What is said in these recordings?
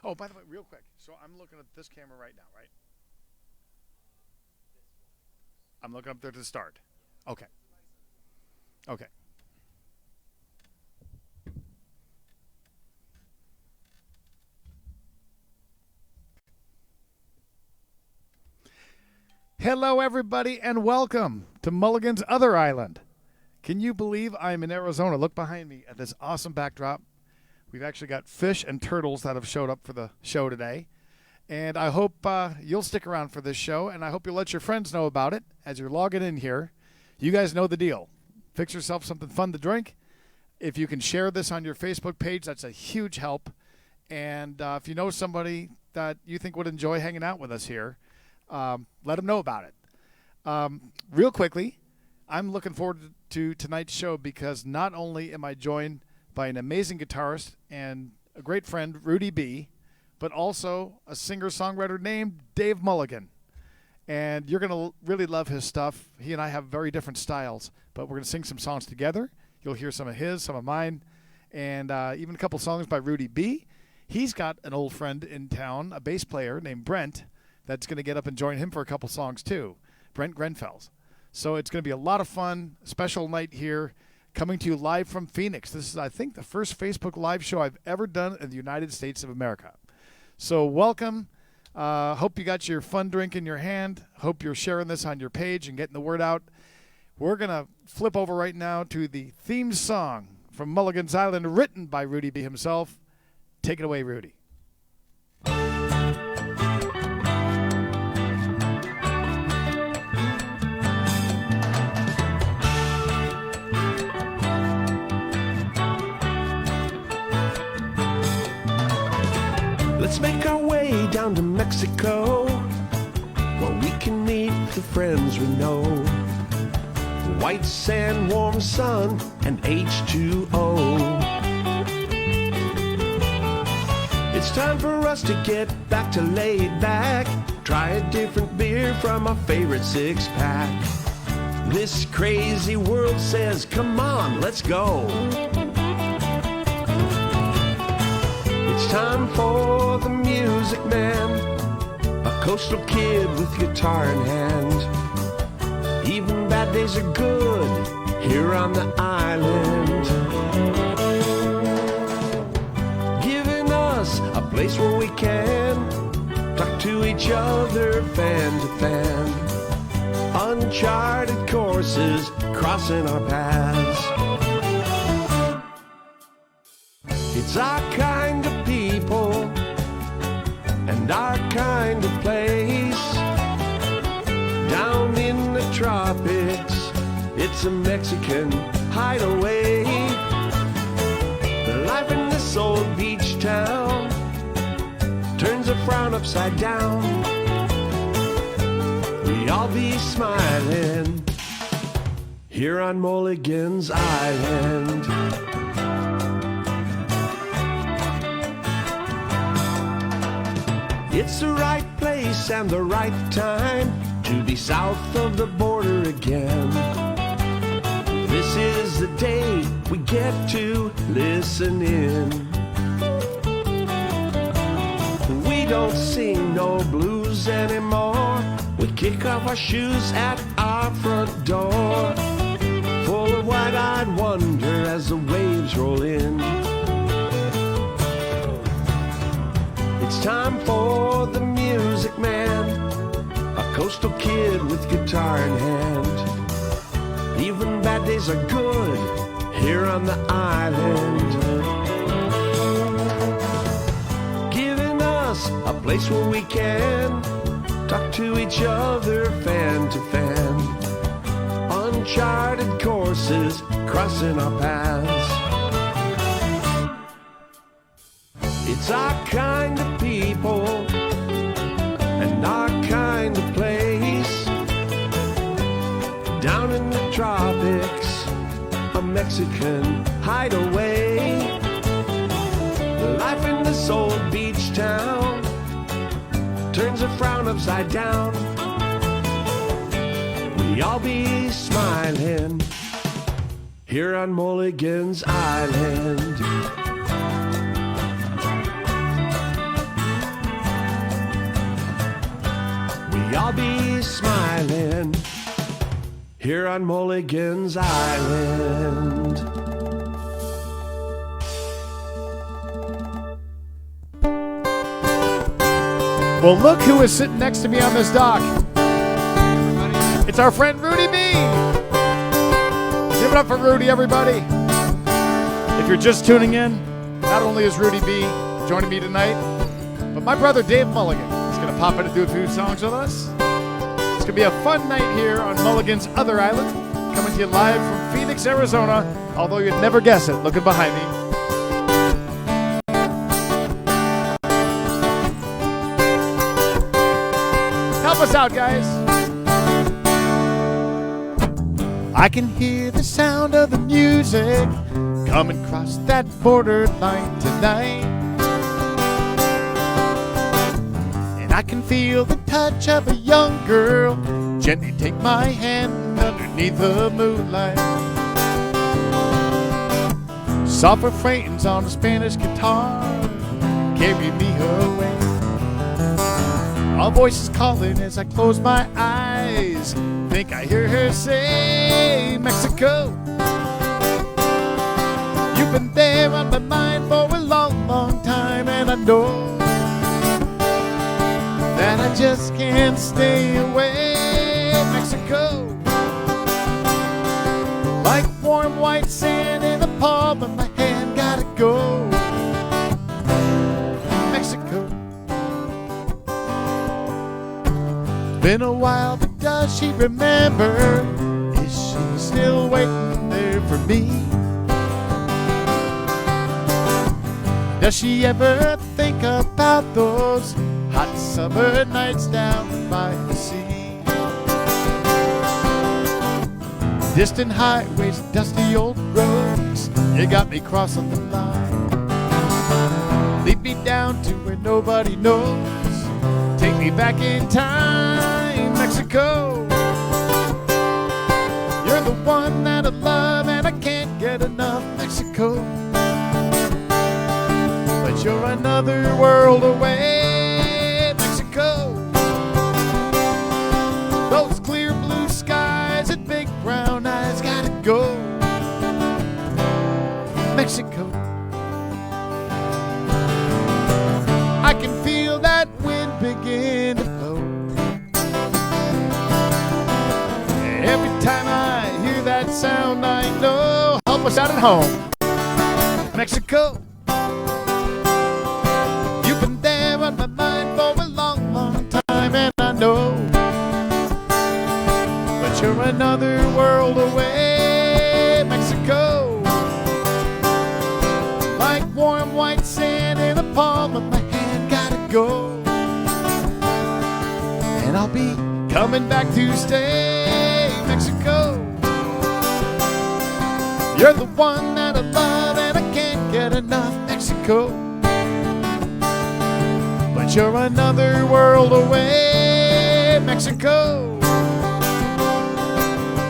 Oh, by the way, real quick. So I'm looking at this camera right now, right? I'm looking up there to start. Okay. Okay. Hello, everybody, and welcome to Mulligan's Other Island. Can you believe I'm in Arizona? Look behind me at this awesome backdrop. We've actually got fish and turtles that have showed up for the show today. And I hope you'll stick around for this show, and I hope you'll let your friends know about it as you're logging in here. You guys know the deal. Fix yourself something fun to drink. If you can share this on your Facebook page, that's a huge help. And if you know somebody that you think would enjoy hanging out with us here, let them know about it. Real quickly, I'm looking forward to tonight's show because not only am I joined by an amazing guitarist and a great friend, Rudy B, but also a singer-songwriter named Dave Mulligan. And you're going to really love his stuff. He and I have very different styles, but we're going to sing some songs together. You'll hear some of his, some of mine, and even a couple songs by Rudy B. He's got an old friend in town, a bass player named Brent, that's going to get up and join him for a couple songs too, Brent Grenfels. So it's going to be a lot of fun, special night here, coming to you live from Phoenix. This is, I think, the first Facebook Live show I've ever done in the United States of America. So welcome. Hope you got your fun drink in your hand. Hope you're sharing this on your page and getting the word out. We're going to flip over right now to the theme song from Mulligan's Island, written by Rudy B himself. Take it away, Rudy. Let's make our way down to Mexico, where we can meet the friends we know. White sand, warm sun, and H2O. It's time for us to get back to laid back. Try a different beer from our favorite six-pack. This crazy world says, come on, let's go. It's time for the music man, a coastal kid with guitar in hand. Even bad days are good here on the island. Giving us a place where we can talk to each other fan to fan. Uncharted courses crossing our paths. It's our kind of people and our kind of place. Down in the tropics, it's a Mexican hideaway. Life in this old beach town turns a frown upside down. We all be smiling here on Mulligan's Island. It's the right place and the right time to be south of the border again. This is the day we get to listen in. We don't sing no blues anymore. We kick off our shoes at our front door, full of wide-eyed wonder as the waves roll in. It's time for the music man, a coastal kid with guitar in hand. Even bad days are good here on the island. Giving us a place where we can talk to each other fan to fan. Uncharted courses crossing our paths. It's our kind of people and our kind of place. Down in the tropics, a Mexican hideaway. Life in this old beach town turns a frown upside down. We all be smiling here on Mulligan's Island. I'll be smiling here on Mulligan's Island. Well, look who is sitting next to me on this dock. It's our friend Rudy B. Give it up for Rudy, everybody. If you're just tuning in, not only is Rudy B joining me tonight, but my brother Dave Mulligan is going to pop in and do a few songs with us. It's going to be a fun night here on Mulligan's Other Island, coming to you live from Phoenix, Arizona, although you'd never guess it looking behind me. Help us out, guys. I can hear the sound of the music coming across that borderline tonight. And I can feel the touch of a young girl gently take my hand underneath the moonlight. Soft refrains on a Spanish guitar carry me away. All voices calling as I close my eyes. Think I hear her say, Mexico. You've been there on my mind for a long, long time, and I know that I just can't stay away. Mexico, like warm white sand in the palm of my hand, gotta go. Mexico. Been a while, but does she remember? Is she still waiting there for me? Does she ever think about those hot summer nights down by the sea? Distant highways, dusty old roads, you got me crossing the line. Lead me down to where nobody knows. Take me back in time, Mexico. You're the one that I love and I can't get enough, Mexico. But you're another world away, Mexico. Those clear blue skies and big brown eyes, gotta go, Mexico. I can feel that wind begin to blow. Every time I hear that sound, I know. Help us out at home, Mexico. You've been there on my mind for a long, long time, and I know. But you're another world away, Mexico. Like warm white sand in the palm of my hand, gotta go. And I'll be coming back to stay, Mexico. You're the one that I love and I can't get enough, Mexico. But you're another world away, Mexico.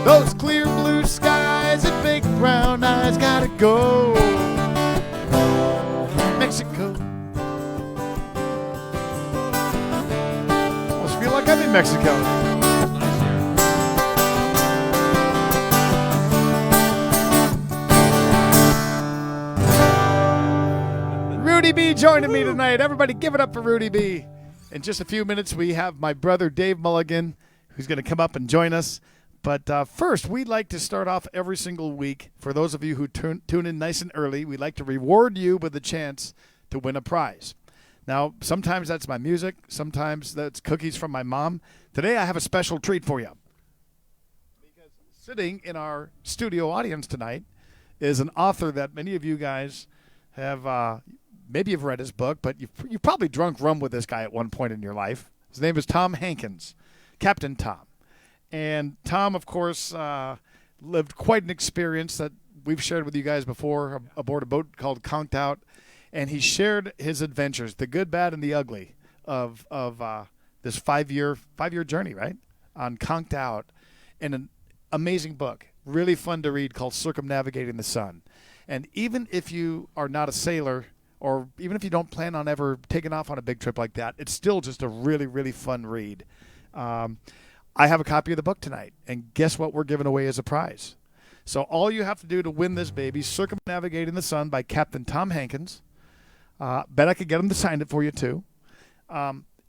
Those clear blue skies and big brown eyes, gotta go, Mexico. Almost feel like I'm in Mexico. Rudy B joining me tonight. Everybody give it up for Rudy B. In just a few minutes, we have my brother Dave Mulligan, who's going to come up and join us. But first, we'd like to start off every single week. For those of you who tune in nice and early, we'd like to reward you with a chance to win a prize. Now, sometimes that's my music. Sometimes that's cookies from my mom. Today, I have a special treat for you. Because sitting in our studio audience tonight is an author that many of you guys have maybe you've read his book, but you've probably drunk rum with this guy at one point in your life. His name is Tom Hankins, Captain Tom. And Tom, of course, lived quite an experience that we've shared with you guys before aboard a boat called Conked Out. And he shared his adventures, the good, bad, and the ugly of this five-year journey, right, on Conked Out, in an amazing book, really fun to read, called Circumnavigating the Sun. And even if you are not a sailor, or even if you don't plan on ever taking off on a big trip like that, it's still just a really, really fun read. I have a copy of the book tonight, and guess what we're giving away as a prize? So all you have to do to win this baby, Circumnavigating the Sun by Captain Tom Hankins. Bet I could get him to sign it for you, too.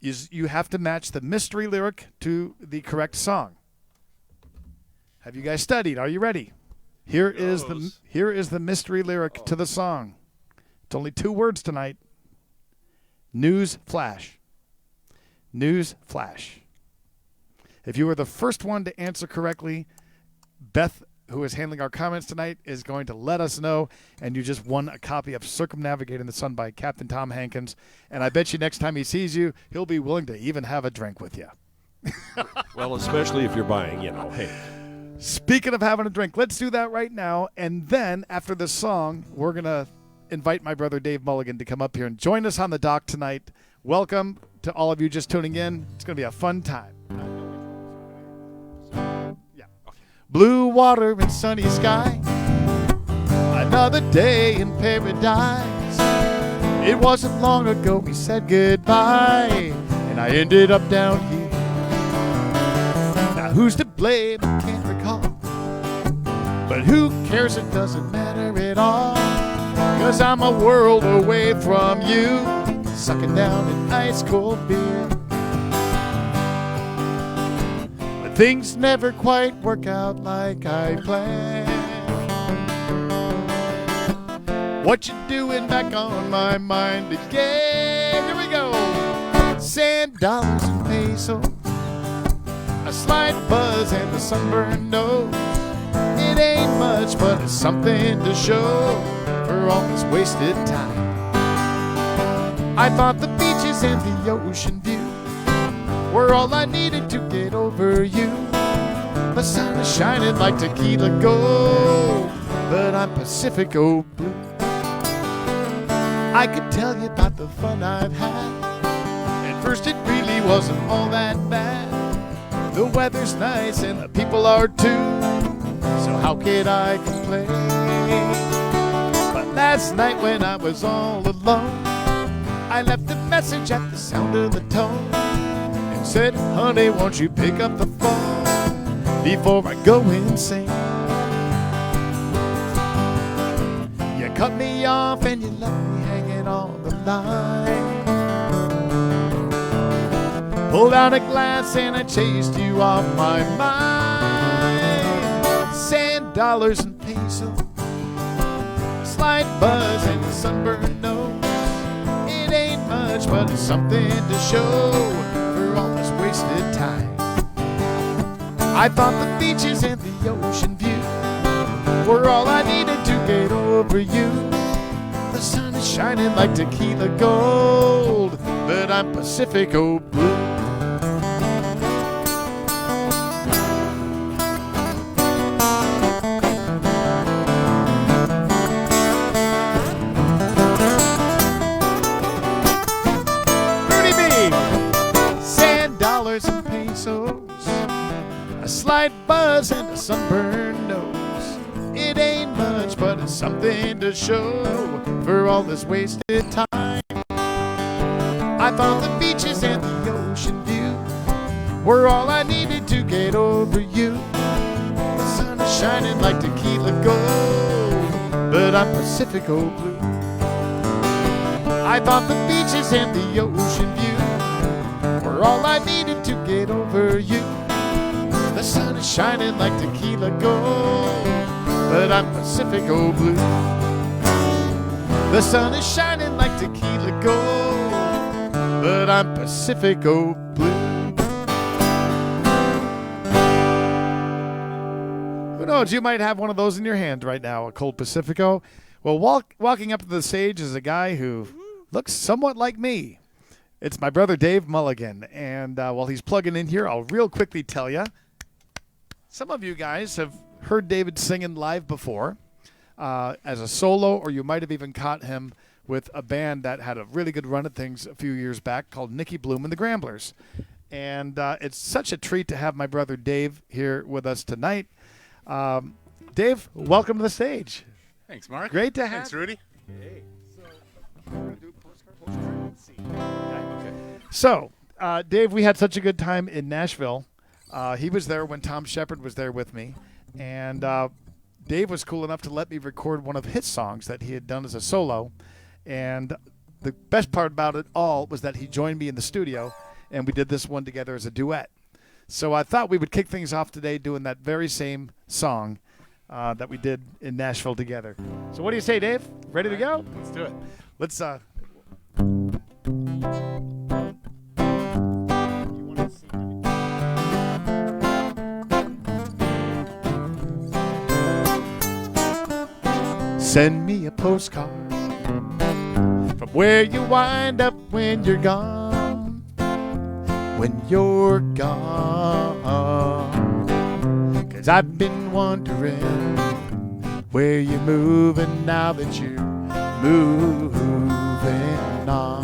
You have to match the mystery lyric to the correct song. Have you guys studied? Are you ready? Here is the mystery lyric to the song. It's only 2 words tonight. News flash. News flash. If you were the first one to answer correctly, Beth, who is handling our comments tonight, is going to let us know, and you just won a copy of Circumnavigating the Sun by Captain Tom Hankins. And I bet you next time he sees you, he'll be willing to even have a drink with you. Well, especially if you're buying, hey. Speaking of having a drink, let's do that right now. And then after the song, we're going to invite my brother Dave Mulligan to come up here and join us on the dock tonight. Welcome to all of you just tuning in. It's going to be a fun time. Blue water and sunny sky, another day in paradise. It wasn't long ago we said goodbye, and I ended up down here. Now who's to blame? I can't recall, but who cares? It doesn't matter at all, 'cause I'm a world away from you, sucking down an ice cold beer. Things never quite work out like I planned. What you doing back on my mind again? Here we go. Sand, dollars, and pesos, a slight buzz and a sunburned nose. It ain't much, but it's something to show for all this wasted time. I thought the beaches and the ocean view were all I needed to get over you. The sun is shining like tequila gold, but I'm Pacifico blue. I could tell you about the fun I've had. At first it really wasn't all that bad. The weather's nice and the people are too, so how could I complain? But last night when I was all alone, I left a message at the sound of the tone. Said, honey, won't you pick up the phone before I go insane? You cut me off and you left me hanging on the line. Pulled out a glass and I chased you off my mind. Sand, dollars, and pesos, slight buzz and a sunburned nose. It ain't much, but it's something to show all this wasted time. I thought the beaches and the ocean view were all I needed to get over you. The sun is shining like tequila gold, but I'm Pacifico blue. Rudy B, dollars and pesos, a slight buzz and a sunburned nose. It ain't much, but it's something to show for all this wasted time. I thought the beaches and the ocean view were all I needed to get over you. The sun is shining like tequila gold, but I'm Pacifico blue. I thought the beaches and the ocean view were all I needed to get over you. The sun is shining like tequila gold, but I'm Pacifico blue. The sun is shining like tequila gold, but I'm Pacifico blue. Who knows, you might have one of those in your hand right now, a cold Pacifico. Well, walking up to the stage is a guy who looks somewhat like me. It's my brother Dave Mulligan, and while he's plugging in here, I'll real quickly tell you, some of you guys have heard David singing live before as a solo, or you might have even caught him with a band that had a really good run at things a few years back called Nicky Bloom and the Gramblers. And it's such a treat to have my brother Dave here with us tonight. Dave, welcome to the stage. Thanks, Mark. Great to have Thanks, Rudy. Hey. So, we're going to do postcard. Let's see. Okay. So, Dave, we had such a good time in Nashville. He was there when Tom Shepard was there with me, and Dave was cool enough to let me record one of his songs that he had done as a solo. And the best part about it all was that he joined me in the studio, and we did this one together as a duet. So I thought we would kick things off today doing that very same song that we did in Nashville together. So what do you say, Dave? Ready to go? Let's do it. Let's send me a postcard from where you wind up when you're gone. When you're gone. 'Cause I've been wondering where you're moving now that you're moving on.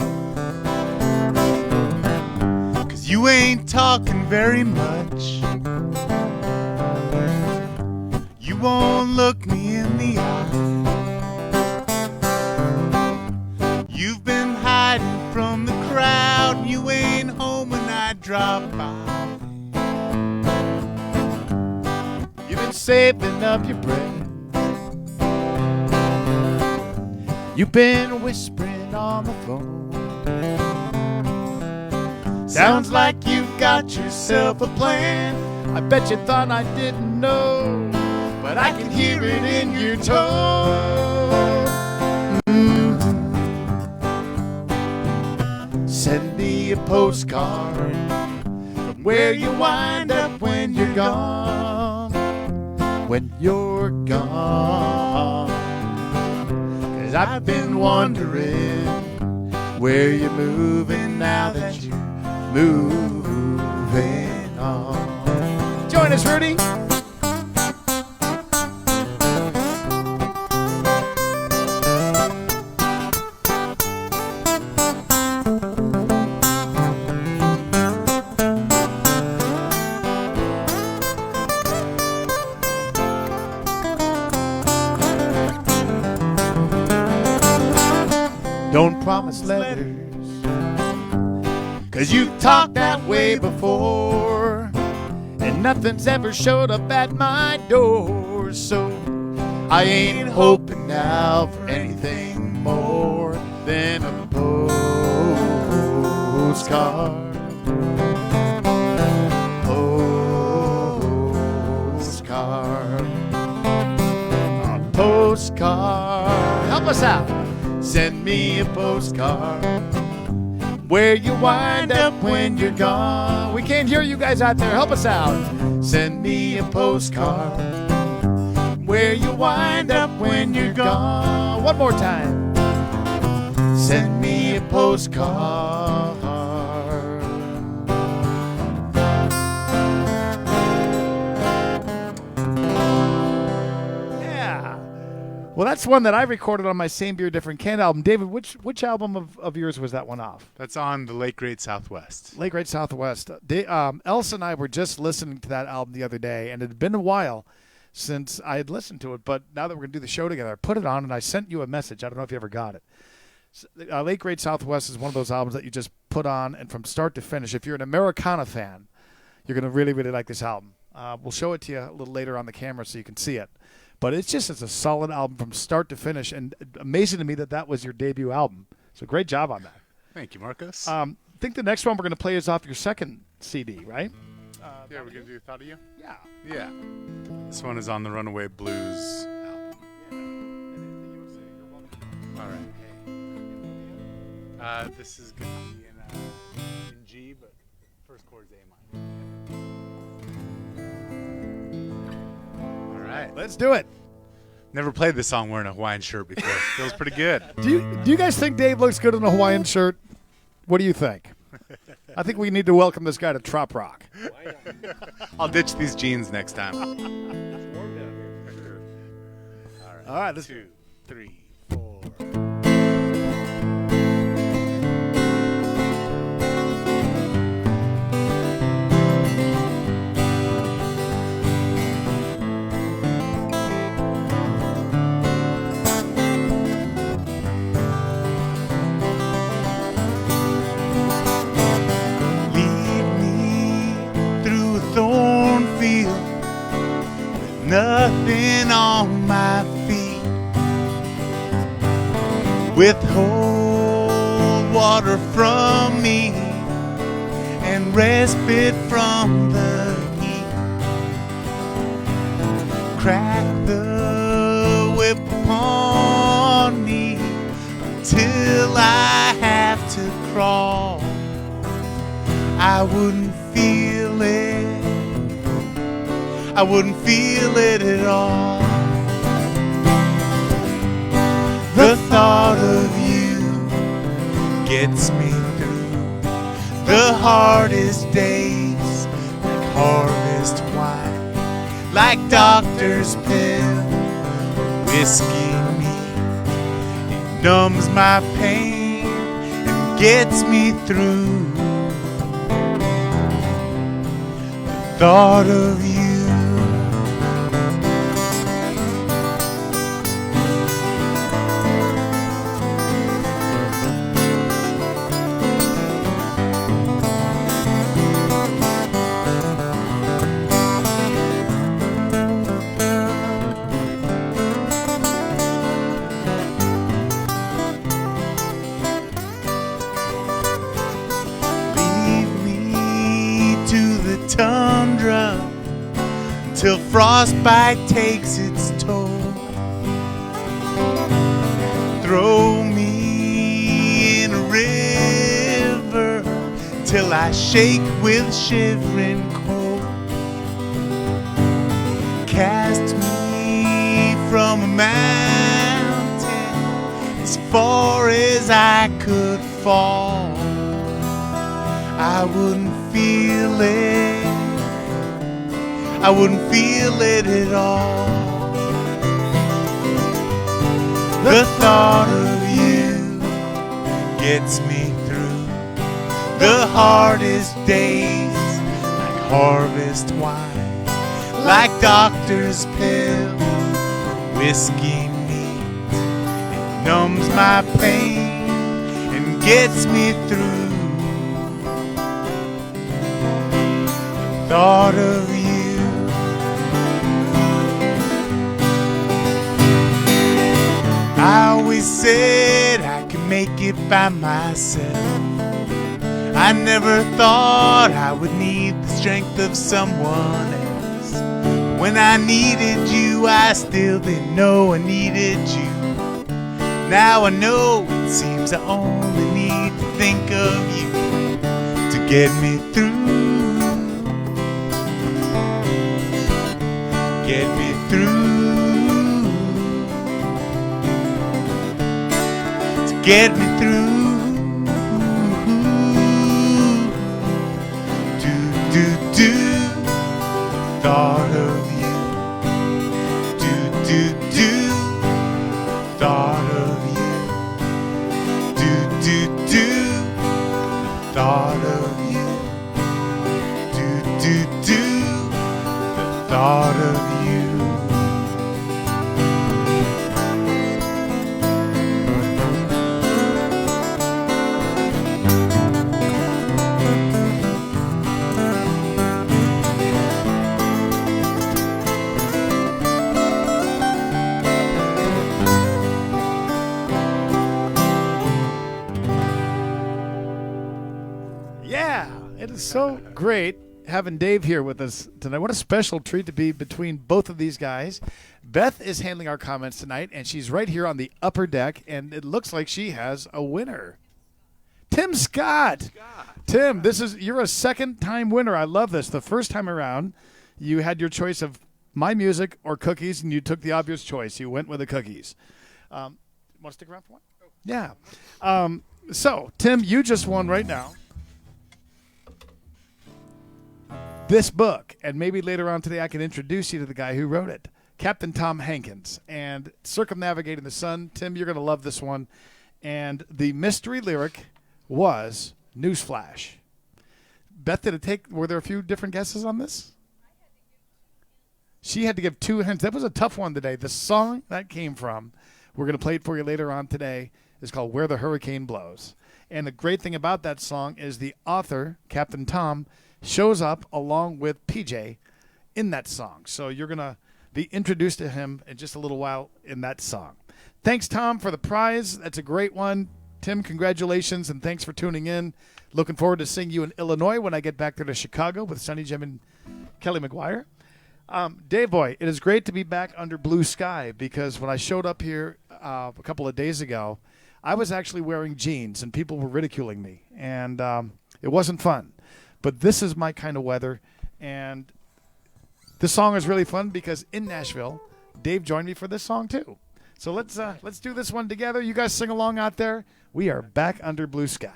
'Cause you ain't talking very much. You won't look me in the eye. You've been hiding from the crowd. You ain't home when I drop by. You've been saving up your breath. You've been whispering on the phone. Sounds like you've got yourself a plan. I bet you thought I didn't know, but I can hear it in your tone. Send me a postcard from where you wind up when you're gone. When you're gone. 'Cause I've been wondering where you're moving now that you're moving on. Join us, Rudy. Don't promise letters, 'cause you've talked that way before, and nothing's ever showed up at my door. So I ain't hoping now for anything more than a postcard. Postcard. A postcard. Help us out. Send me a postcard where you wind up when you're gone. We can't hear you guys out there. Help us out. Send me a postcard where you wind up when you're gone. One more time. Send me a postcard. Yeah. Well, that's one that I recorded on my Same Beer, Different Can album. David, which album of yours was that one off? That's on the Late Great Southwest. Late Great Southwest. Elsa and I were just listening to that album the other day, and it had been a while since I had listened to it, but now that we're going to do the show together, I put it on, and I sent you a message. I don't know if you ever got it. Late Great Southwest is one of those albums that you just put on, and from start to finish, if you're an Americana fan, you're going to really, really like this album. We'll show it to you a little later on the camera so you can see it. But it's a solid album from start to finish, and amazing to me that was your debut album. So great job on that. Thank you, Marcus. I think the next one we're going to play is off your second CD, right? Yeah, we're going to do Thought of You? Yeah. Yeah. This one is on the Runaway Blues album. All right. This is going to be in G, but first chord is A minor. All right. Let's do it. Never played this song wearing a Hawaiian shirt before. Feels pretty good. Do you guys think Dave looks good in a Hawaiian shirt? What do you think? I think we need to welcome this guy to Trop Rock. I'll ditch these jeans next time. All right, let's 2, 3, 4. nothing on my feet. Withhold water from me and respite from the heat. Crack the whip upon me until I have to crawl. I wouldn't feel it. I wouldn't feel it at all. The thought of you gets me through the hardest days, like harvest wine, like doctor's pill, whiskey neat. It numbs my pain and gets me through the thought of you. Tundra till frostbite takes its toll. Throw me in a river till I shake with shivering cold. Cast me from a mountain as far as I could fall. I wouldn't feel it. I wouldn't feel it at all. The thought of you gets me through the hardest days, like harvest wine, like doctor's pill, whiskey neat. It numbs my pain and gets me through the thought of you. I always said I could make it by myself. I never thought I would need the strength of someone else. When I needed you, I still didn't know I needed you. Now I know it seems I only need to think of you to get me through. Get me through. Get me through. Do the thought of you. Do the thought of you. Do the thought of you. Do the thought of you. It is so great having Dave here with us tonight. What a special treat to be between both of these guys. Beth is handling our comments tonight, and she's right here on the upper deck, and it looks like she has a winner. Tim Scott. Tim, you're a second-time winner. I love this. The first time around, you had your choice of my music or cookies, and you took the obvious choice. You went with the cookies. Want to stick around for one? Yeah. So, Tim, you just won right now this book, and maybe later on today I can introduce you to the guy who wrote it, Captain Tom Hankins, and Circumnavigating the Sun. Tim, you're going to love this one. And the mystery lyric was Newsflash. Beth, were there a few different guesses on this? She had to give 2 hints. That was a tough one today. The song that came from, we're going to play it for you later on today, is called Where the Hurricane Blows. And the great thing about that song is the author, Captain Tom, shows up along with PJ in that song. So you're going to be introduced to him in just a little while in that song. Thanks, Tom, for the prize. That's a great one. Tim, congratulations, and thanks for tuning in. Looking forward to seeing you in Illinois when I get back there to Chicago with Sonny Jim and Kelly McGuire. Dave Boy, it is great to be back under blue sky because when I showed up here a couple of days ago, I was actually wearing jeans and people were ridiculing me, and it wasn't fun. But this is my kind of weather, and this song is really fun because in Nashville, Dave joined me for this song too. So let's do this one together. You guys sing along out there. We are back under blue sky.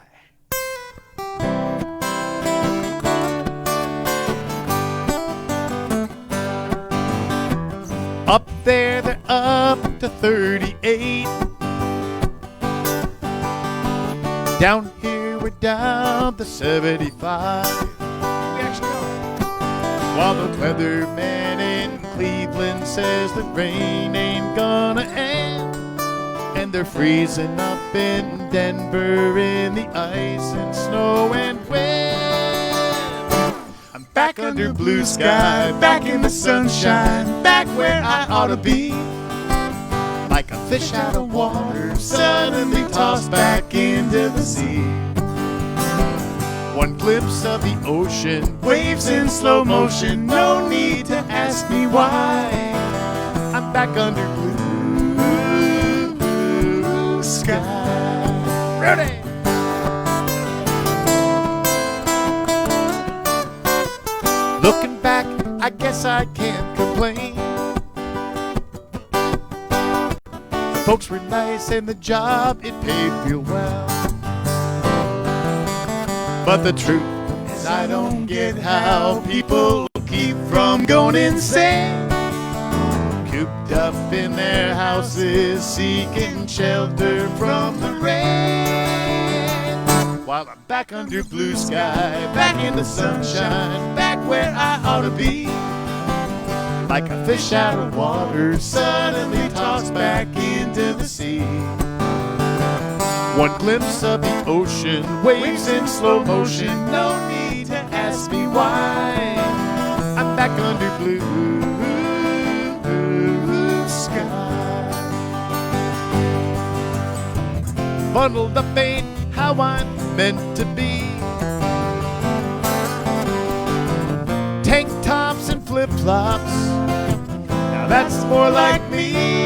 Up there, they're up to 38. Down here, we're down to 75. We actually are. While the weatherman in Cleveland says the rain ain't gonna end. And they're freezing up in Denver in the ice and snow and wind. I'm back under blue sky, back in the sunshine, back where I ought to be. Like a fish out of water, suddenly tossed back into the sea. One glimpse of the ocean, waves in slow motion, no need to ask me why. I'm back under blue sky. Rudy! Looking back, I guess I can't complain. The folks were nice and the job, it paid real well. But the truth is I don't get how people keep from going insane. Cooped up in their houses, seeking shelter from the rain. While I'm back under blue sky, back in the sunshine, back where I ought to be. Like a fish out of water, suddenly tossed back into the sea. One glimpse of the ocean, waves in slow motion, no need to ask me why. I'm back under blue sky. Bundled up ain't how I'm meant to be. Tank tops and flip-flops, now that's more like me.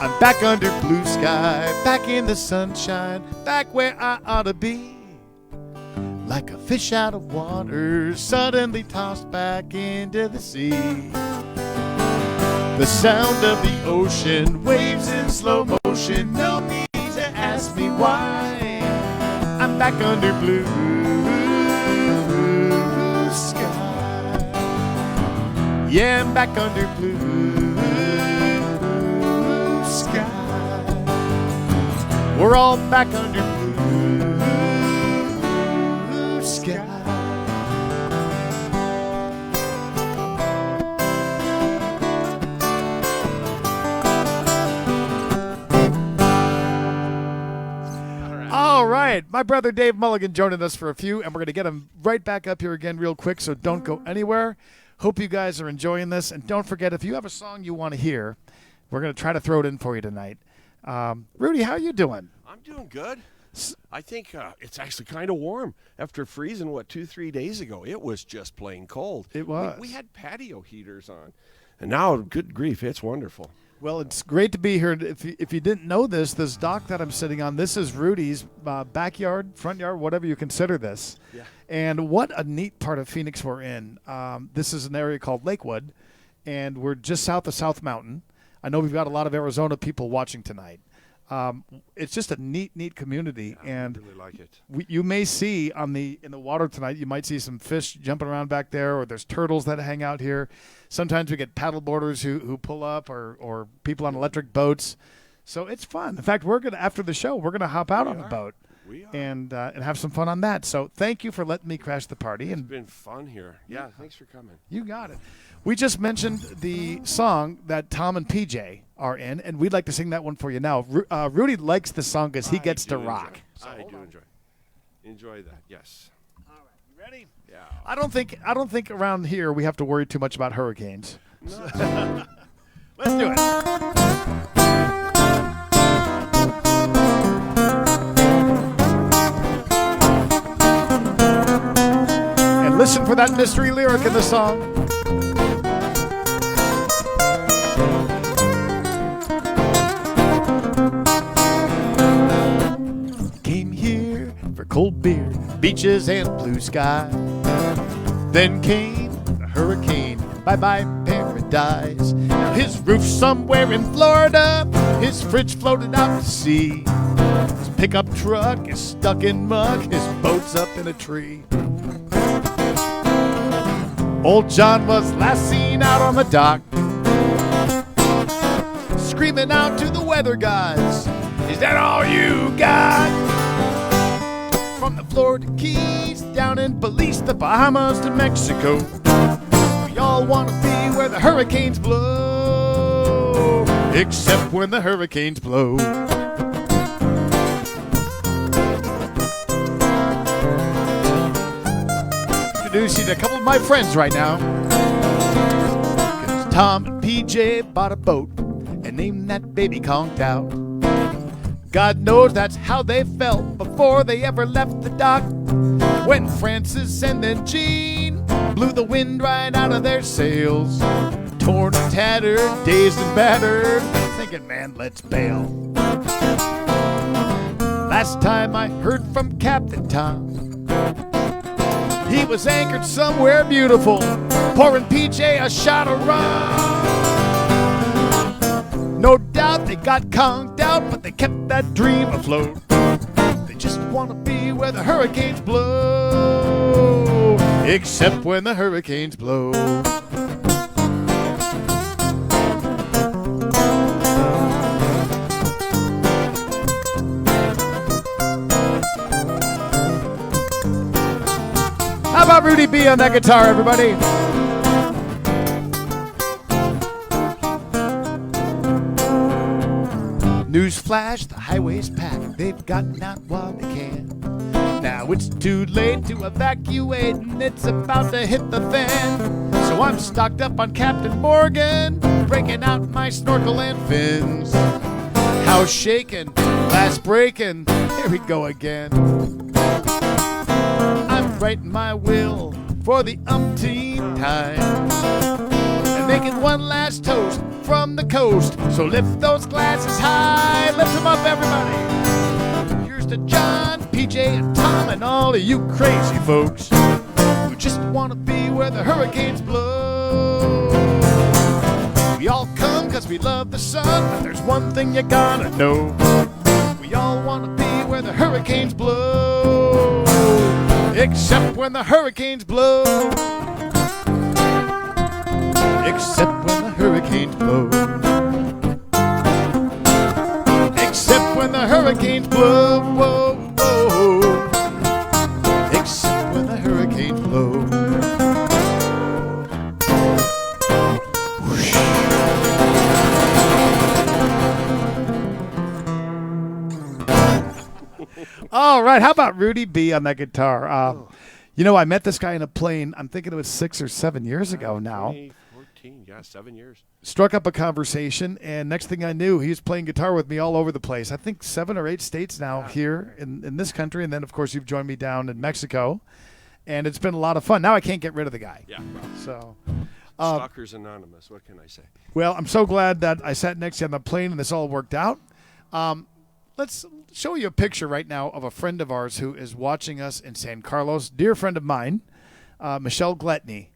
I'm back under blue sky, back in the sunshine, back where I ought to be. Like a fish out of water, suddenly tossed back into the sea. The sound of the ocean, waves in slow motion, no need to ask me why. I'm back under blue sky. Yeah, I'm back under blue sky. We're all back under blue sky. All right, my brother Dave Mulligan joining us for a few, and we're going to get him right back up here again real quick, so don't go anywhere. Hope you guys are enjoying this, and don't forget, if you have a song you want to hear, we're going to try to throw it in for you tonight. Rudy, how you doing? I'm doing good. I think it's actually kind of warm after freezing, 2-3 days ago. It was just plain cold. It was. We had patio heaters on, and now, good grief, it's wonderful. Well, it's great to be here. If you didn't know this dock that I'm sitting on, this is Rudy's backyard, front yard, whatever you consider this. Yeah. And what a neat part of Phoenix we're in. This is an area called Lakewood, and we're just south of South Mountain. I know we've got a lot of Arizona people watching tonight. It's just a neat community, and I really like it. You may see in the water tonight. You might see some fish jumping around back there, or there's turtles that hang out here. Sometimes we get paddle boarders who pull up, or people on electric boats. So it's fun. In fact, after the show, we're gonna hop out on the boat. We are. And have some fun on that. So thank you for letting me crash the party. It's been fun here. Yeah, thanks for coming. You got it. We just mentioned the song that Tom and PJ are in, and we'd like to sing that one for you now. Rudy likes the song because he gets to rock. I do enjoy it. Enjoy that. Yes. You ready? Yeah. I don't think around here we have to worry too much about hurricanes. Let's do it. And listen for that mystery lyric in the song. Came here for cold beer, beaches and blue sky. Then came a hurricane, bye-bye paradise. Now his roof's somewhere in Florida, his fridge floated out to sea. His pickup truck is stuck in muck, his boat's up in a tree. Old John was last seen out on the dock, screaming out to the weather gods, "Is that all you got?" From the Florida Keys, down in Belize, the Bahamas to Mexico, we all want to be where the hurricanes blow, except when the hurricanes blow. Introducing a couple of my friends right now. 'Cause Tom and PJ bought a boat and named that baby Conked Out. God knows that's how they felt before they ever left the dock. When Francis and then Jean blew the wind right out of their sails, torn and tattered, dazed and battered, thinking, man, let's bail. Last time I heard from Captain Tom, he was anchored somewhere beautiful, pouring PJ a shot of rum. No doubt they got conked out, but they kept that dream afloat. They just want to be where the hurricanes blow, except when the hurricanes blow. How about Rudy B on that guitar, everybody? Newsflash, the highway's packed. They've gotten out while they can. Now it's too late to evacuate, and it's about to hit the fan. So I'm stocked up on Captain Morgan, breaking out my snorkel and fins. House shaking, glass breaking, here we go again. I'm writing my will for the umpteenth time, and making one last toast from the coast. So lift those glasses high, lift them up, everybody. Here's to John, PJ, and Tom, and all of you crazy folks who just want to be where the hurricanes blow. We all come because we love the sun, but there's one thing you gotta know. We all want to be where the hurricanes blow, except when the hurricanes blow. Except when the hurricanes blow. Except when the hurricanes blow. Whoa, whoa. Except when the hurricanes blow. Whoosh. All right, how about Rudy B on that guitar? You know, I met this guy in a plane, I'm thinking it was 6 or 7 years ago now. 2014, yeah, 7 years. Struck up a conversation, and next thing I knew, he was playing guitar with me all over the place. I think 7 or 8 states now here in this country, and then, of course, you've joined me down in Mexico, and it's been a lot of fun. Now I can't get rid of the guy. Yeah, well, So, Stalkers Anonymous, what can I say? well, I'm so glad that I sat next to you on the plane and this all worked out. Let's show you a picture right now of a friend of ours who is watching us in San Carlos, dear friend of mine, Michelle Gletney.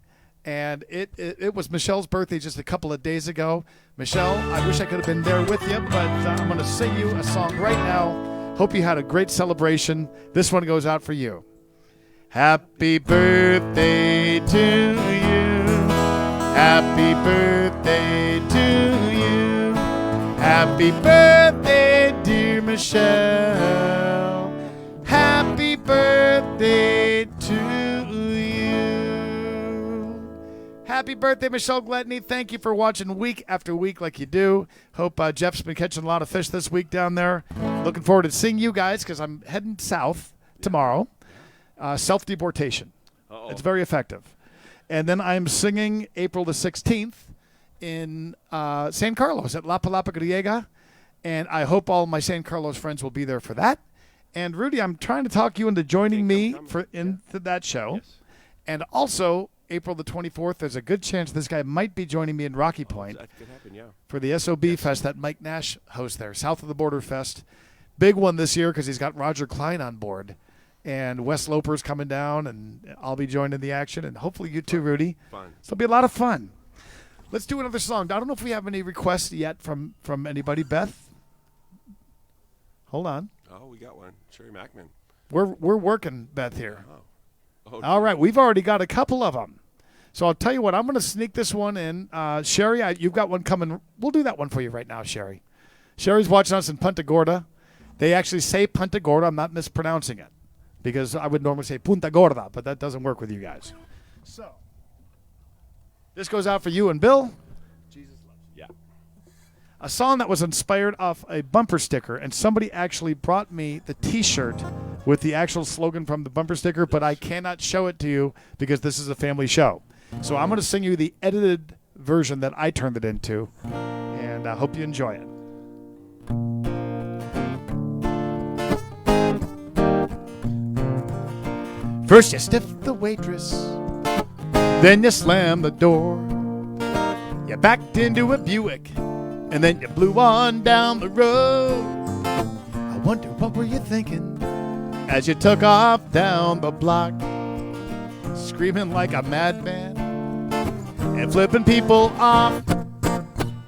And it was Michelle's birthday just a couple of days ago. Michelle, I wish I could have been there with you, but I'm going to sing you a song right now. Hope you had a great celebration. This one goes out for you. Happy birthday to you. Happy birthday to you. Happy birthday, dear Michelle. Happy birthday to you. Happy birthday, Michelle Gletney. Thank you for watching week after week like you do. Hope Jeff's been catching a lot of fish this week down there. Looking forward to seeing you guys because I'm heading south tomorrow. Self-deportation. Uh-oh. It's very effective. And then I'm singing April the 16th in San Carlos at La Palapa Griega. And I hope all my San Carlos friends will be there for that. And, Rudy, I'm trying to talk you into joining me into that show. Yes. And also, April the 24th, there's a good chance this guy might be joining me in Rocky Point That could happen, yeah. for the SOB Fest that Mike Nash hosts there, South of the Border Fest. Big one this year because he's got Roger Klein on board. And Wes Loper's coming down, and I'll be joining the action. And hopefully you too, Rudy. Fun. So it'll be a lot of fun. Let's do another song. I don't know if we have any requests yet from anybody. Beth? Hold on. Oh, we got one. Sherry Mackman. We're working, Beth, here. Oh, All right, we've already got a couple of them. So I'll tell you what, I'm going to sneak this one in. Sherry, you've got one coming. We'll do that one for you right now, Sherry. Sherry's watching us in Punta Gorda. They actually say Punta Gorda. I'm not mispronouncing it because I would normally say Punta Gorda, but that doesn't work with you guys. So this goes out for you and Bill. Jesus loves you. Yeah. A song that was inspired off a bumper sticker, and somebody actually brought me the T-shirt with the actual slogan from the bumper sticker, but I cannot show it to you because this is a family show. So I'm going to sing you the edited version that I turned it into, and I hope you enjoy it. First you stiff the waitress, then you slam the door. You backed into a Buick, and then you blew on down the road. I wonder what were you thinking as you took off down the block, screaming like a madman and flipping people off.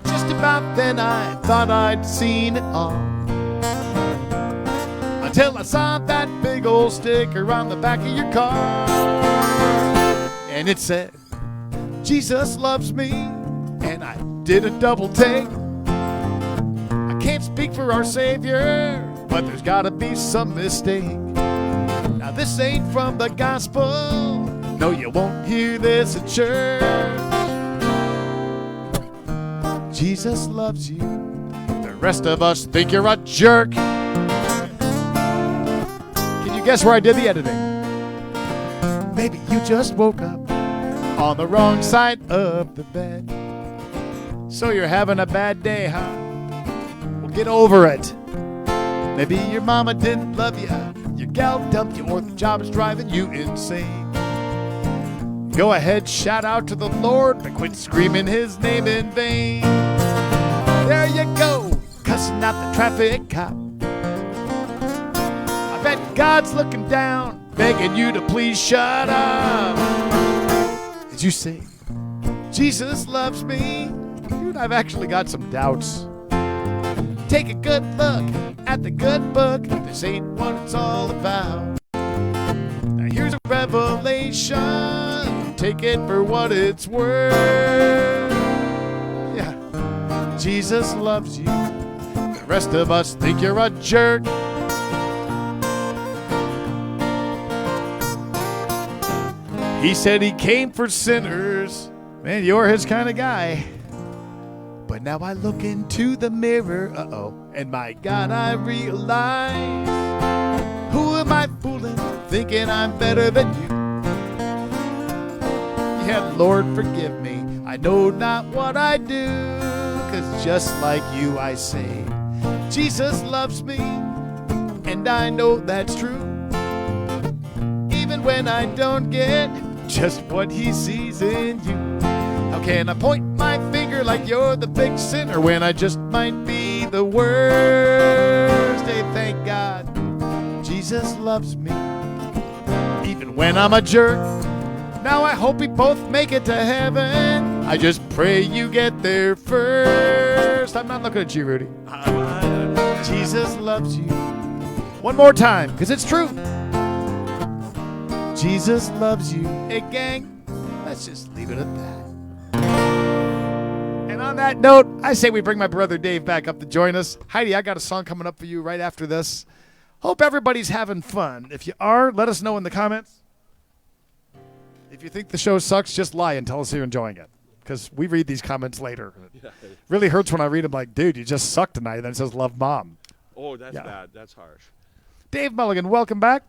Just about then I thought I'd seen it all, until I saw that big old sticker on the back of your car, and it said, Jesus loves me, and I did a double take. I can't speak for our Savior, but there's gotta be some mistake. Now this ain't from the gospel, no, you won't hear this at church. Jesus loves you, the rest of us think you're a jerk. Can you guess where I did the editing? Maybe you just woke up on the wrong side of the bed, so you're having a bad day, huh? Well, get over it. Maybe your mama didn't love you, your gal dumped you, or the job is driving you insane. Go ahead, shout out to the Lord, but quit screaming his name in vain. There you go, cussing out the traffic cop. I bet God's looking down, begging you to please shut up. Did you say, Jesus loves me? Dude, I've actually got some doubts. Take a good look at the good book. This ain't what it's all about. Now here's a revelation. Take it for what it's worth. Yeah, Jesus loves you. The rest of us think you're a jerk. He said he came for sinners. Man, you're his kind of guy. But now I look into the mirror, and my God, I realize, who am I fooling, thinking I'm better than you? Yeah, Lord, forgive me, I know not what I do, 'cause just like you, I say, Jesus loves me, and I know that's true, even when I don't get just what he sees in you. How can I point my finger like you're the big sinner when I just might be the worst? Hey, thank God, Jesus loves me, even when I'm a jerk. Now I hope we both make it to heaven. I just pray you get there first. I'm not looking at you, Rudy. Jesus loves you. One more time, because it's true. Jesus loves you. Hey, gang, let's just leave it at that. And on that note, I say we bring my brother Dave back up to join us. Heidi, I got a song coming up for you right after this. Hope everybody's having fun. If you are, let us know in the comments. If you think the show sucks, just lie and tell us you're enjoying it, because we read these comments later. It really hurts when I read them like, dude, you just suck tonight. And then it says, love mom. Oh, that's bad. That's harsh. Dave Mulligan, welcome back.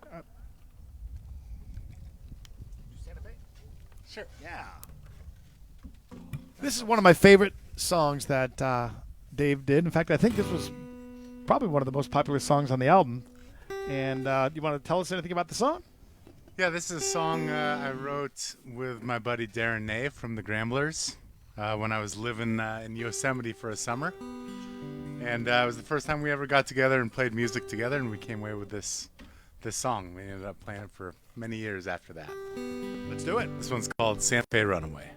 Sure. Yeah. This is one of my favorite songs that Dave did. In fact, I think this was probably one of the most popular songs on the album. And you want to tell us anything about the song? Yeah, this is a song I wrote with my buddy Darren Nave from the Gramblers when I was living in Yosemite for a summer. And it was the first time we ever got together and played music together, and we came away with this song. We ended up playing it for many years after that. Let's do it. This one's called Santa Fe Runaway.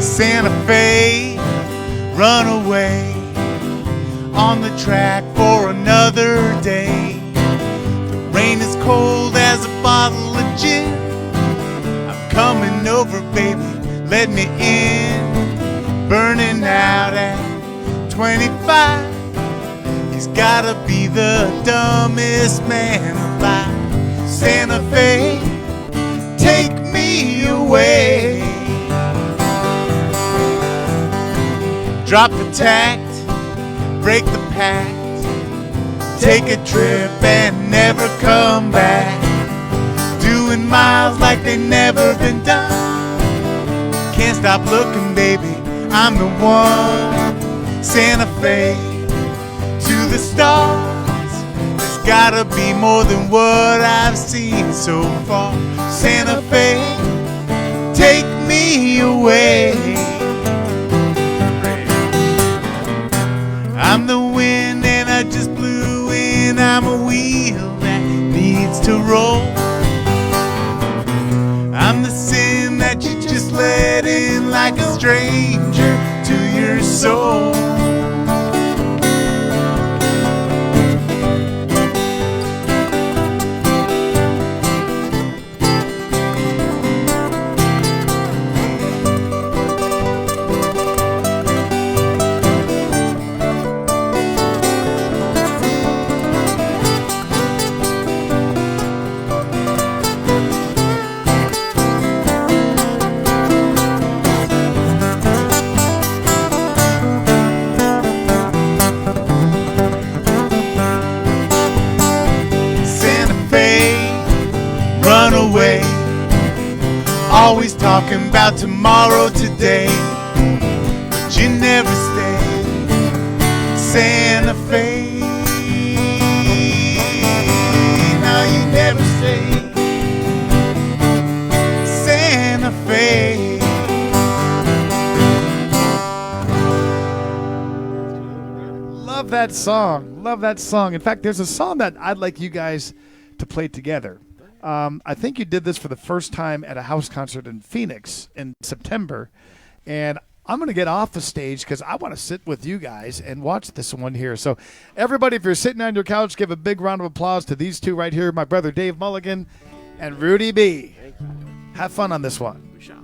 Santa Fe, run away on the track for another day. The rain is cold as a bottle of gin. I'm coming over, baby, let me in. Burning out at 25. He's gotta be the dumbest man alive. Santa Fe, take me away. Drop the tact, break the pact, take a trip and never come back. Doing miles like they never been done. Can't stop looking, baby, I'm the one. Santa Fe, to the stars. There's gotta be more than what I've seen so far. Santa Fe, take me away. I'm the wind and I just blew in. I'm a wheel that needs to roll. I'm the sin that you just let in like a stranger to your soul. Always talking about tomorrow, today, but you never stay. Santa Fe, no, you never stay. Santa Fe. Love that song. Love that song. In fact, there's a song that I'd like you guys to play together. I think you did this for the first time at a house concert in Phoenix in September. And I'm going to get off the stage because I want to sit with you guys and watch this one here. So everybody, if you're sitting on your couch, give a big round of applause to these two right here, my brother Dave Mulligan and Rudy B. Have fun on this one. We shall.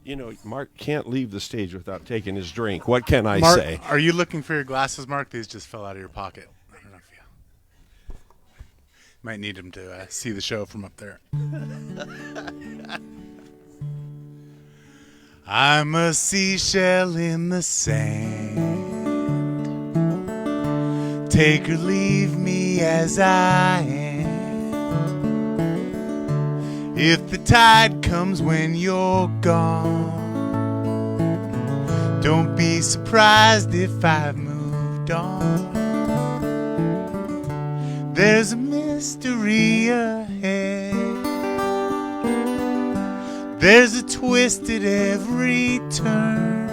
You know, Mark can't leave the stage without taking his drink. What can I Mark, say? are you looking for your glasses, Mark? These just fell out of your pocket. I don't know if you might need them to see the show from up there. I'm a seashell in the sand. Take or leave me as I am. If the tide comes when you're gone, don't be surprised if I've moved on. There's a mystery ahead. There's a twist at every turn.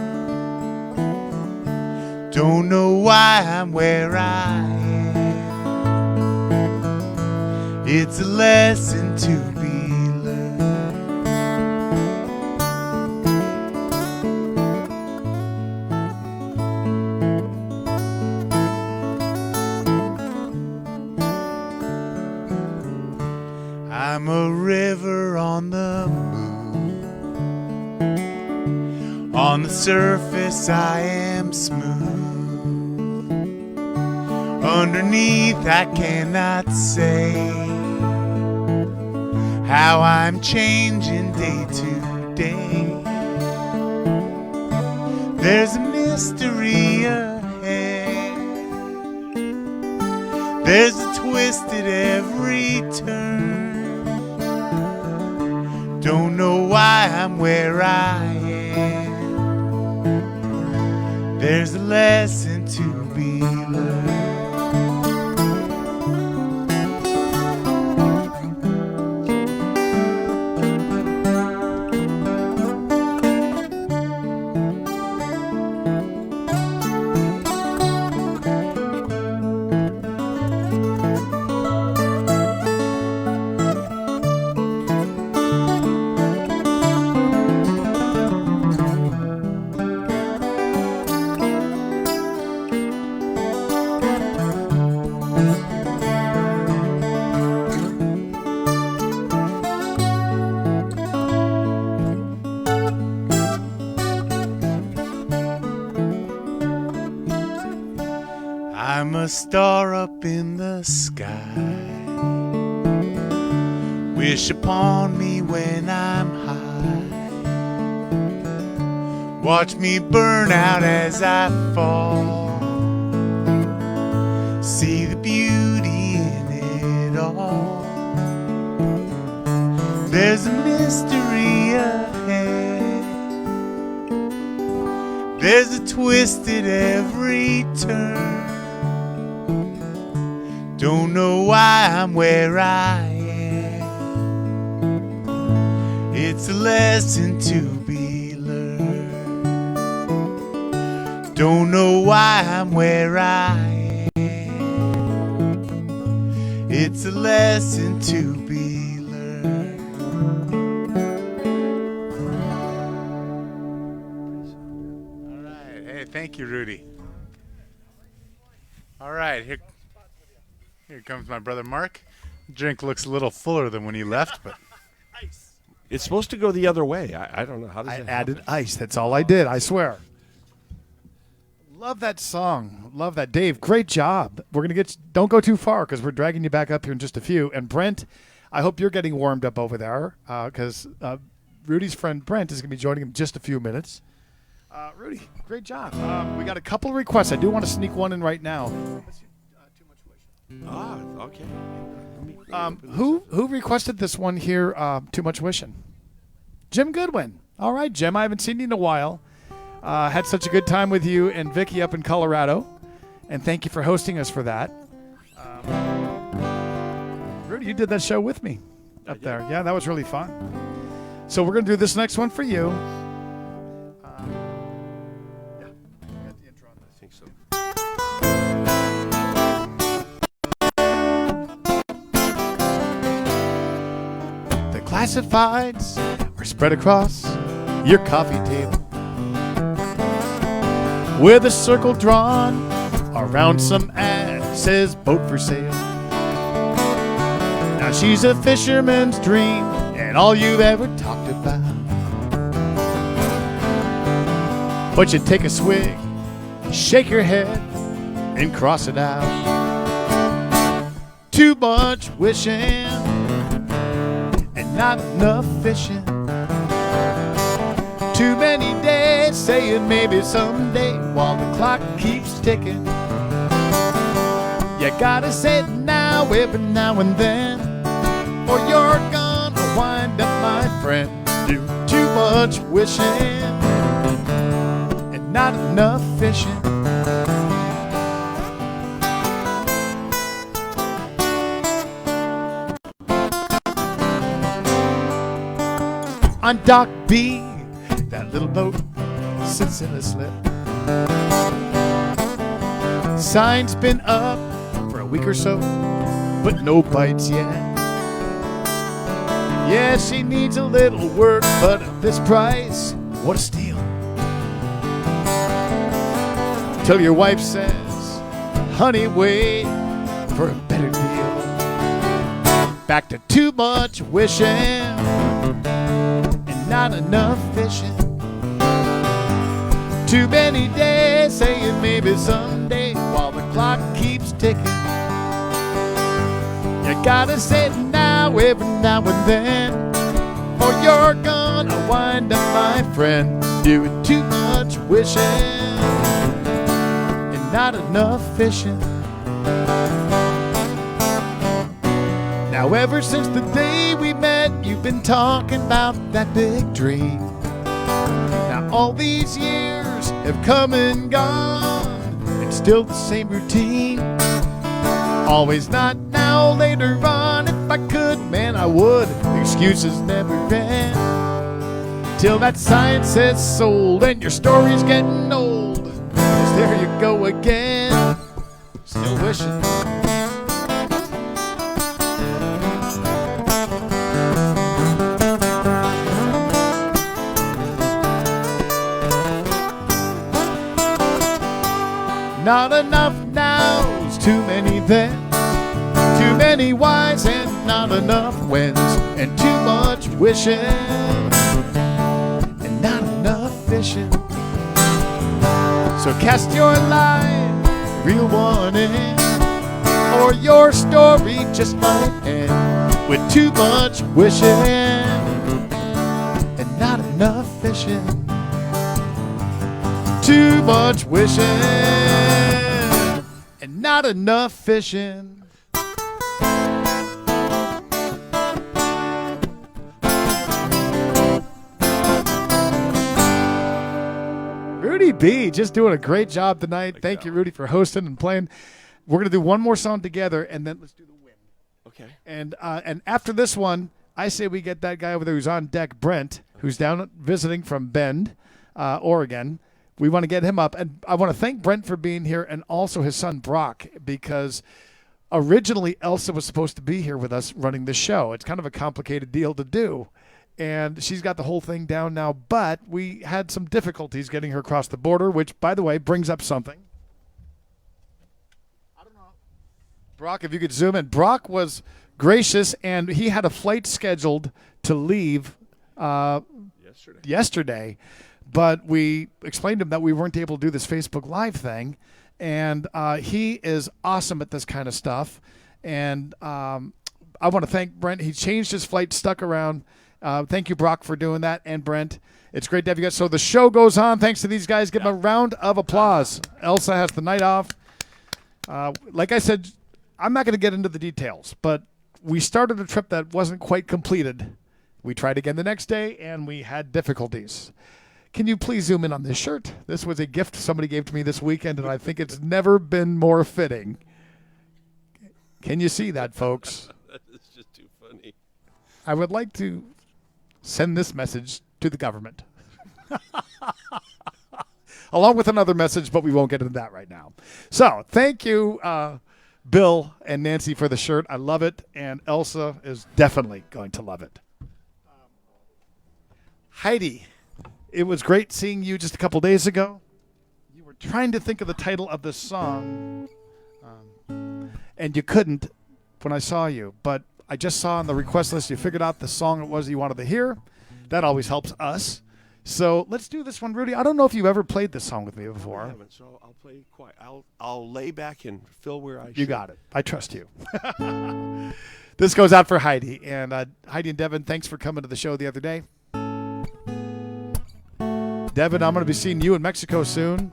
Don't know why I'm where I am. It's a lesson to be learned. I'm a river on the moon. On the surface I am smooth. Underneath I cannot say how I'm changing day to day. There's a mystery ahead. There's a twist at every turn. Don't know why I'm where I am. There's a lesson to be learned. I'm a star up in the sky. Wish upon me when I'm high. Watch me burn out as I fall. See the beauty in it all. There's a mystery ahead. There's a twist at every turn. Don't know why I'm where I am. It's a lesson to be learned. Don't know why I'm where I am. It's a lesson to be learned. All right. Hey, thank you, Rudy. All right, here comes my brother Mark. The drink looks a little fuller than when he left, but It's supposed to go the other way. I don't know. How does I it added happen? ice. That's all I did. I swear. Love that song. Love that. Dave, great job. We're going to get, don't go too far because we're dragging you back up here in just a few. And Brent, I hope you're getting warmed up over there because Rudy's friend Brent is going to be joining him in just a few minutes. Rudy, great job. We got a couple of requests. I do want to sneak one in right now. Ah, okay. Who requested this one here, Too Much Wishing? Jim Goodwin. All right, Jim, I haven't seen you in a while. Had such a good time with you and Vicky up in Colorado, and thank you for hosting us for that. Rudy, you did that show with me up there. Yeah, that was really fun. So we're going to do this next one for you. Yeah, I got the intro on this. I think so. The classifieds are spread across your coffee table, with a circle drawn around some ad says boat for sale. Now she's a fisherman's dream and all you've ever talked about, but you take a swig, shake your head and cross it out. Too much wishing and not enough fishing. Too many days saying maybe someday while the clock keeps ticking. You gotta say it now, every now and then, or you're gonna wind up, my friend, do too much wishing and not enough fishing. On Dock B, that little boat sits in a slip. Sign's been up for a week or so, but no bites yet. Yeah, she needs a little work, but at this price, what a steal. Till your wife says, honey, wait for a better deal. Back to too much wishing and not enough fishing. Too many days saying maybe someday while the clock keeps ticking. ticking. You gotta say it now, every now and then, or you're gonna wind up, my friend, doing too much wishing and not enough fishing. Now ever since the day we met, you've been talking about that big dream. Now all these years have come and gone, and still the same routine. Always not now, later on. If I could, man, I would. Excuses never end, till that sign says sold and your story's getting old. 'Cause there you go again, still wishing. Not enough nows, too many thens, too many whys and not enough whens, and too much wishing and not enough fishing. So cast your line, real one in, or your story just might end with too much wishing and not enough fishing. Too much wishing and not enough fishing. Rudy B just doing a great job tonight. Thank you, Rudy, for hosting and playing. We're going to do one more song together, and then let's do the win. Okay. And after this one, I say we get that guy over there who's on deck, Brent, who's down visiting from Bend, Oregon. We want to get him up. And I want to thank Brent for being here, and also his son, Brock, because originally Elsa was supposed to be here with us running the show. It's kind of a complicated deal to do. And she's got the whole thing down now, but we had some difficulties getting her across the border, which, by the way, brings up something. I don't know. Brock, if you could zoom in. Brock was gracious, and he had a flight scheduled to leave yesterday. But we explained to him that we weren't able to do this Facebook Live thing, and he is awesome at this kind of stuff. And I want to thank Brent. He changed his flight, stuck around. Thank you, Brock, for doing that, and Brent. It's great to have you guys. So the show goes on. Thanks to these guys. Give them a round of applause. Elsa has the night off. Like I said, I'm not going to get into the details, but we started a trip that wasn't quite completed. We tried again the next day, and we had difficulties. Can you please zoom in on this shirt? This was a gift somebody gave to me this weekend, and I think it's never been more fitting. Can you see that, folks? That is just too funny. I would like to send this message to the government. Along with another message, but we won't get into that right now. So thank you, Bill and Nancy, for the shirt. I love it, and Elsa is definitely going to love it. Heidi. It was great seeing you just a couple days ago. You were trying to think of the title of this song, and you couldn't when I saw you. But I just saw on the request list you figured out the song it was you wanted to hear. That always helps us. So let's do this one, Rudy. I don't know if you've ever played this song with me before. I haven't, so I'll play quiet. I'll lay back and fill where I should. You got it. I trust you. This goes out for Heidi. And Heidi and Devin, thanks for coming to the show the other day. Devin, I'm going to be seeing you in Mexico soon.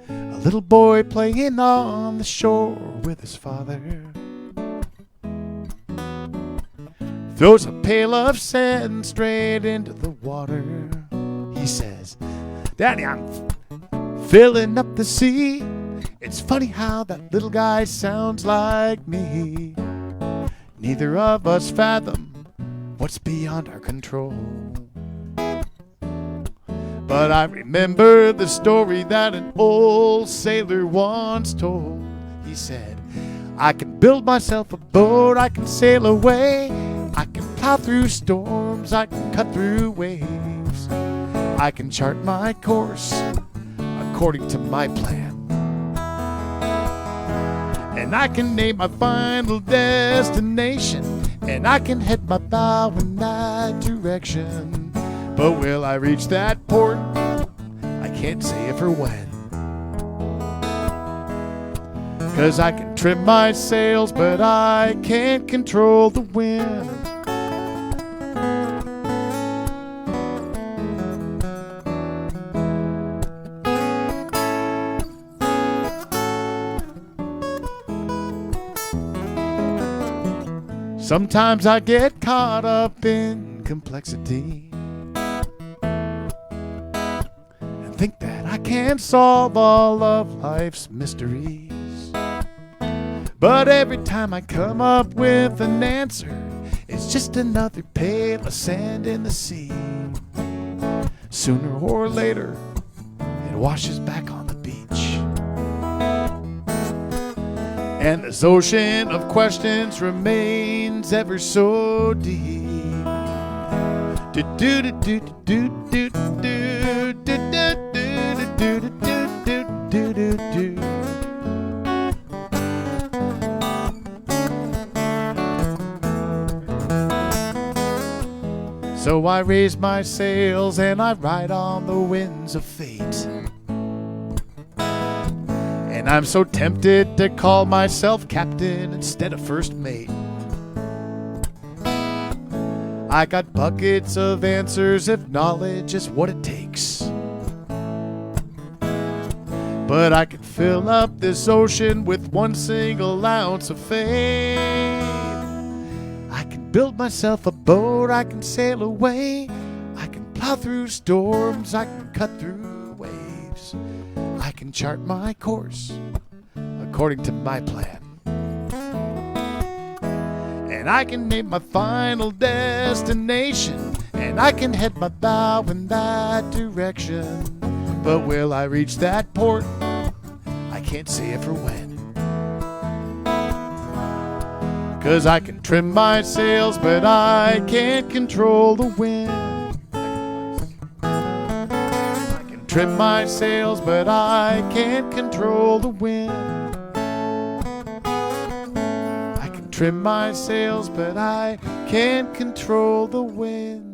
A little boy playing on the shore with his father throws a pail of sand straight into the water. He says, Daddy, I'm filling up the sea. It's funny how that little guy sounds like me. Neither of us fathom what's beyond our control. But I remember the story that an old sailor once told. He said, I can build myself a boat, I can sail away, I can plow through storms, I can cut through waves, I can chart my course according to my plan. And I can name my final destination, and I can head my bow in that direction. But will I reach that port? I can't say if or when. 'Cause I can trim my sails, but I can't control the wind. Sometimes I get caught up in complexity and think that I can't solve all of life's mysteries. But every time I come up with an answer, it's just another pail of sand in the sea. Sooner or later, it washes back on the beach. And this ocean of questions remains ever so deep. Do do do do do do do do do do do do do do. So I raise my sails and I ride on the winds of fate. And I'm so tempted to call myself captain instead of first mate. I got buckets of answers if knowledge is what it takes. But I can fill up this ocean with one single ounce of faith. I can build myself a boat, I can sail away. I can plow through storms, I can cut through waves. I can chart my course according to my plan. And I can name my final destination, and I can head my bow in that direction. But will I reach that port? I can't say if or when. 'Cause I can trim my sails, but I can't control the wind. Trim my sails, but I can't control the wind. I can trim my sails, but I can't control the wind.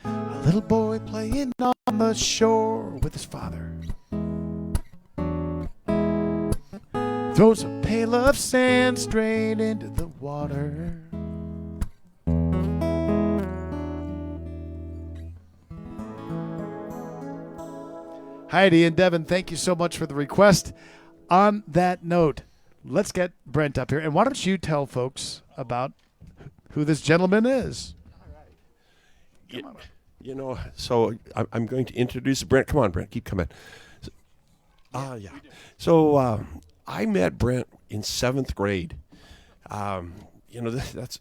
A little boy playing on the shore with his father throws a pail of sand straight into the water. Heidi and Devin, thank you so much for the request. On that note, let's get Brent up here. And why don't you tell folks about who this gentleman is? You know, so I'm going to introduce Brent. Come on, Brent, keep coming. Yeah. So I met Brent in 7th grade. You know, that's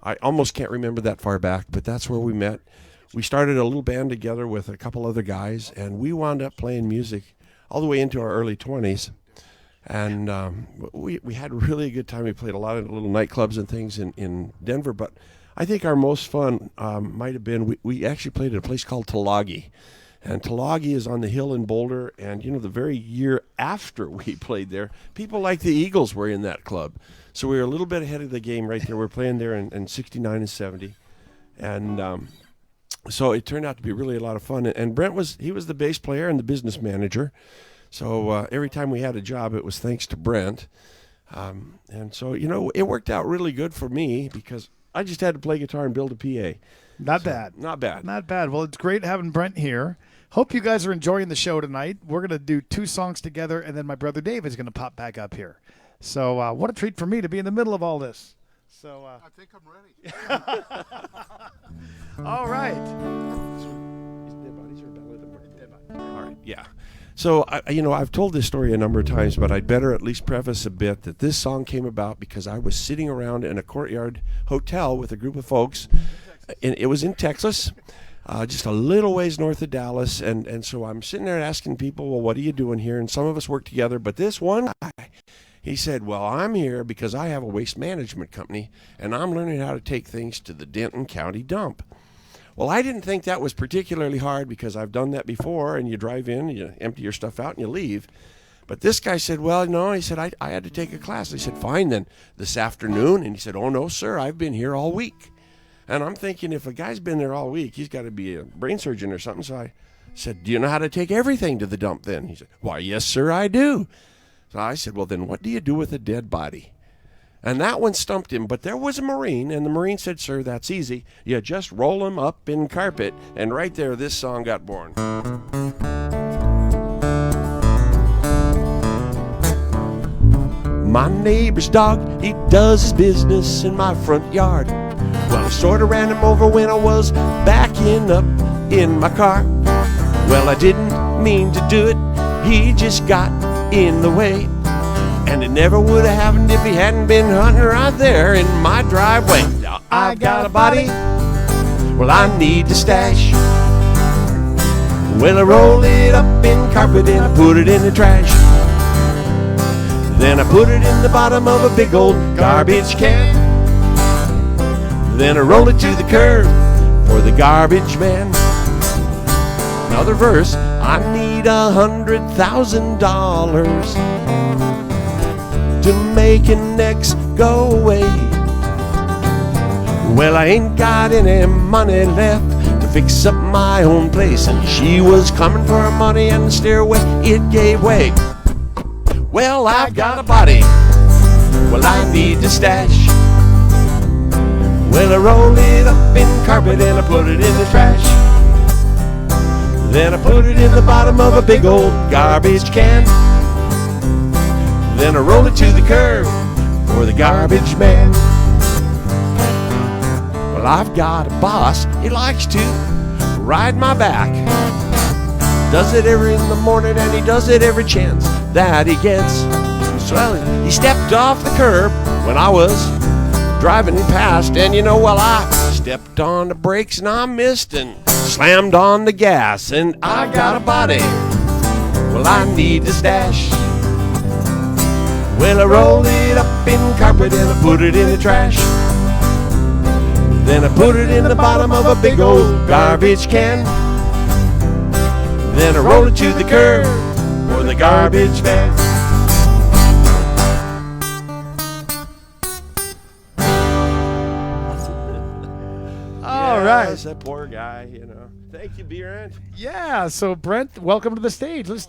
I almost can't remember that far back, but that's where we met. We started a little band together with a couple other guys, and we wound up playing music all the way into our early 20s. And we had really a good time. We played a lot of little nightclubs and things in Denver, but I think our most fun might have been, we actually played at a place called Tulagi. And Tulagi is on the hill in Boulder, and, you know, the very year after we played there, people like the Eagles were in that club. So we were a little bit ahead of the game right there. We were playing there in 69 and 70. And so it turned out to be really a lot of fun. And Brent was the bass player and the business manager. So every time we had a job, it was thanks to Brent. And so, you know, it worked out really good for me because I just had to play guitar and build a PA. Not bad. Not bad. Not bad. Well, it's great having Brent here. Hope you guys are enjoying the show tonight. We're going to do 2 songs together, and then my brother Dave is going to pop back up here. So what a treat for me to be in the middle of all this. So I think I'm ready. all right. All right, yeah. So, I've told this story a number of times, but I'd better at least preface a bit that this song came about because I was sitting around in a courtyard hotel with a group of folks. And it was in Texas, just a little ways north of Dallas. And so I'm sitting there asking people, well, what are you doing here? And some of us work together, but this one guy, He said, well, I'm here because I have a waste management company, and I'm learning how to take things to the Denton County dump. Well, I didn't think that was particularly hard because I've done that before, and you drive in, you empty your stuff out, and you leave. But this guy said, well, no, he said, I had to take a class. I said, fine, then, this afternoon. And he said, oh, no, sir, I've been here all week. And I'm thinking, if a guy's been there all week, he's got to be a brain surgeon or something. So I said, do you know how to take everything to the dump then? He said, why, yes, sir, I do. So I said, well, then what do you do with a dead body? And that one stumped him, but there was a Marine, and the Marine said, sir, that's easy. You just roll him up in carpet, and right there, this song got born. My neighbor's dog, he does his business in my front yard. Well, I sort of ran him over when I was backing up in my car. Well, I didn't mean to do it, he just got in the way. And it never would have happened if he hadn't been hunting right there in my driveway. Now I've got a body, well, I need to stash. Well, I roll it up in carpet and I put it in the trash. Then I put it in the bottom of a big old garbage can. Then I roll it to the curb for the garbage man. Another verse, I need $100,000 to make an ex go away. Well, I ain't got any money left to fix up my own place, and she was coming for her money and the stairway, it gave way. Well, I've got a body, well, I need to stash. Well, I roll it up in carpet and I put it in the trash. Then I put it in the bottom of a big old garbage can. Then I roll it to the curb for the garbage man. Well, I've got a boss, he likes to ride my back. Does it every in the morning and he does it every chance that he gets. So he stepped off the curb when I was driving past, and you know, well, I stepped on the brakes and I missed and slammed on the gas, and I got a body, well, I need to stash. Well, I rolled it up in carpet and I put it in the trash. Then I put it in the bottom of a big old garbage can. Then I rolled it to the curb for the garbage man. All right. That's that poor guy, you know. Thank you, Brent. Yeah, so Brent, welcome to the stage. Let's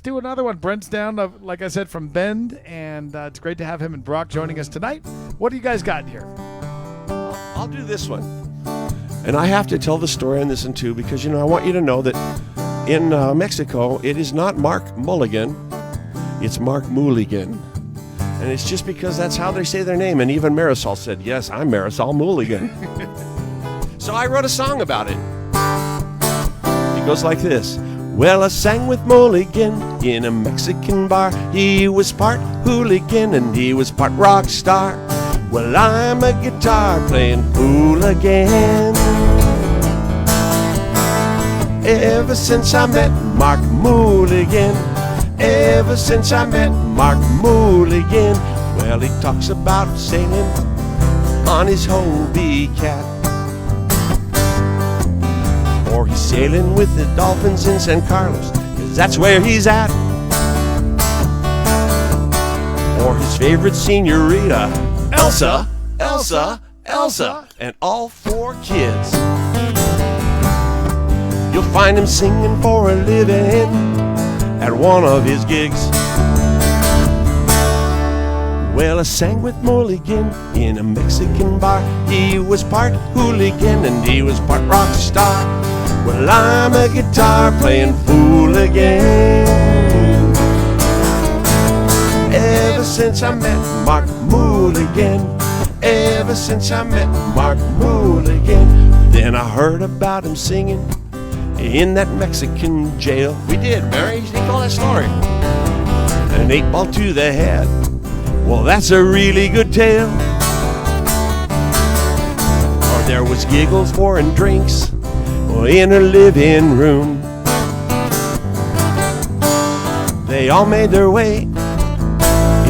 do another one. Brent's down, like I said, from Bend, and it's great to have him and Brock joining us tonight. What do you guys got here? I'll do this one. And I have to tell the story on this one, too, because, you know, I want you to know that in Mexico, it is not Mark Mulligan, it's Mark Mulligan. And it's just because that's how they say their name. And even Marisol said, yes, I'm Marisol Mulligan. So I wrote a song about it. It goes like this. Well, I sang with Mulligan in a Mexican bar. He was part hooligan and he was part rock star. Well, I'm a guitar playing hooligan. Ever since I met Mark Mulligan, ever since I met Mark Mulligan. Well, he talks about sailing on his Hobie Cat, or he's sailing with the dolphins in San Carlos, 'cause that's where he's at. Or his favorite senorita, Elsa, Elsa, Elsa, and all 4 kids. You'll find him singing for a living at one of his gigs. Well, I sang with Mulligan in a Mexican bar. He was part hooligan and he was part rock star. Well, I'm a guitar playing fool again. Ever since I met Mark Mulligan, ever since I met Mark Mulligan. Then I heard about him singing in that Mexican jail. We did, Mary. He told that story. An 8-ball to the head. Well, that's a really good tale. Or there was giggles, war, and drinks in her living room. They all made their way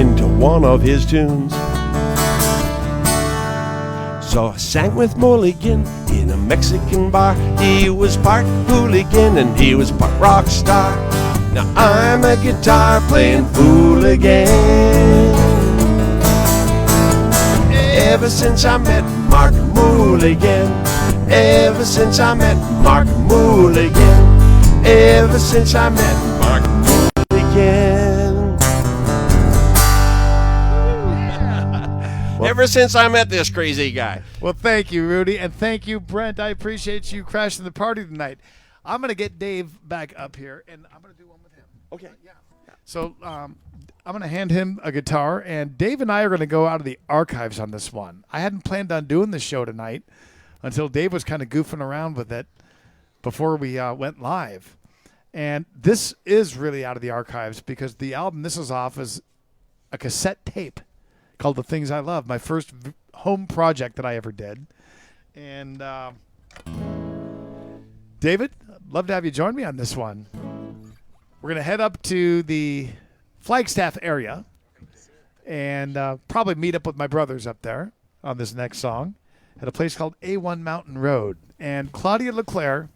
into one of his tunes. So I sang with Mulligan in a Mexican bar. He was part hooligan and he was part rock star. Now I'm a guitar playing fool again. Ever since I met Mark Mulligan, ever since I met Mark Mulligan, ever since I met Mark Mulligan. Ever since I met this crazy guy. Well, thank you, Rudy, and thank you, Brent. I appreciate you crashing the party tonight. I'm going to get Dave back up here, and I'm going to do one with him. Okay. Yeah. So I'm going to hand him a guitar, and Dave and I are going to go out of the archives on this one. I hadn't planned on doing this show tonight until Dave was kind of goofing around with it before we went live. And this is really out of the archives because the album this is off is a cassette tape called The Things I Love, my first home project that I ever did. And David, I'd love to have you join me on this one. We're going to head up to the Flagstaff area and probably meet up with my brothers up there on this next song at a place called A1 Mountain Road. And Claudia LeClaire,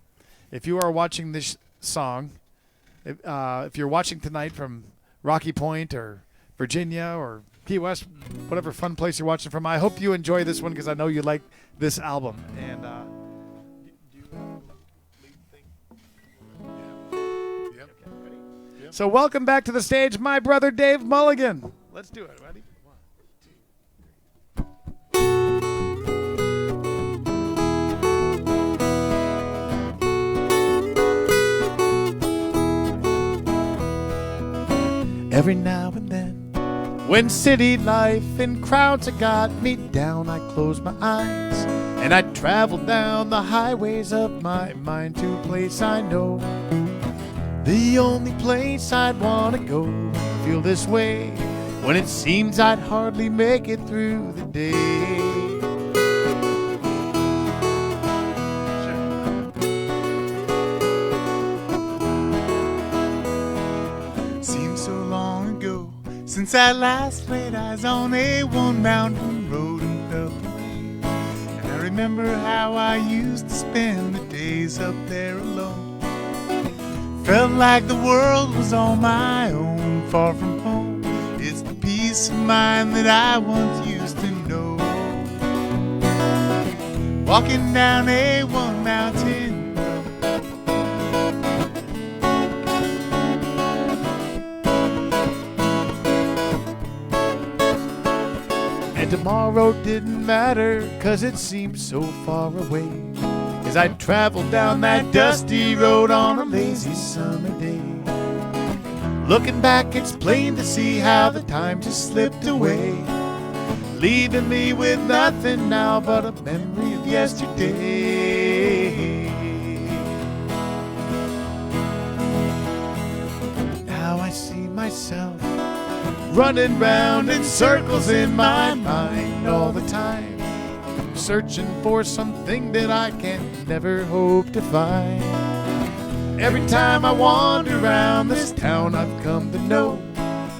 if you are watching this song, if you're watching tonight from Rocky Point or Virginia or Key West, whatever fun place you're watching from, I hope you enjoy this one because I know you like this album. And do you lead thing? Yep. Ready? So welcome back to the stage, my brother Dave Mulligan. Let's do it. Ready? 1, 2, 3. Every now and then, when city life and crowds have got me down, I close my eyes and I travel down the highways of my mind to a place I know. The only place I'd want to go. I feel this way when it seems I'd hardly make it through the day. Seems so long ago since I last laid eyes on A1 Mountain Road and felt the rain. And I remember how I used to spend the days up there alone. Felt like the world was on my own, far from home. It's the peace of mind that I once used to know. Walking down A1 Mountain, and tomorrow didn't matter, 'cause it seemed so far away, as I traveled down that dusty road on a lazy summer day. Looking back, it's plain to see how the time just slipped away, leaving me with nothing now but a memory of yesterday. Now I see myself running round in circles in my mind all the time, searching for something that I can never hope to find. Every time I wander around this town I've come to know,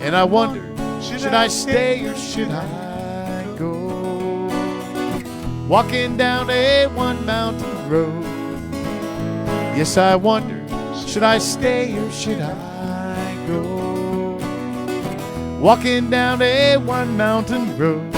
and I wonder, should I stay or should I go? Walking down A1 Mountain Road, yes, I wonder, should I stay or should I go? Walking down A1 Mountain Road.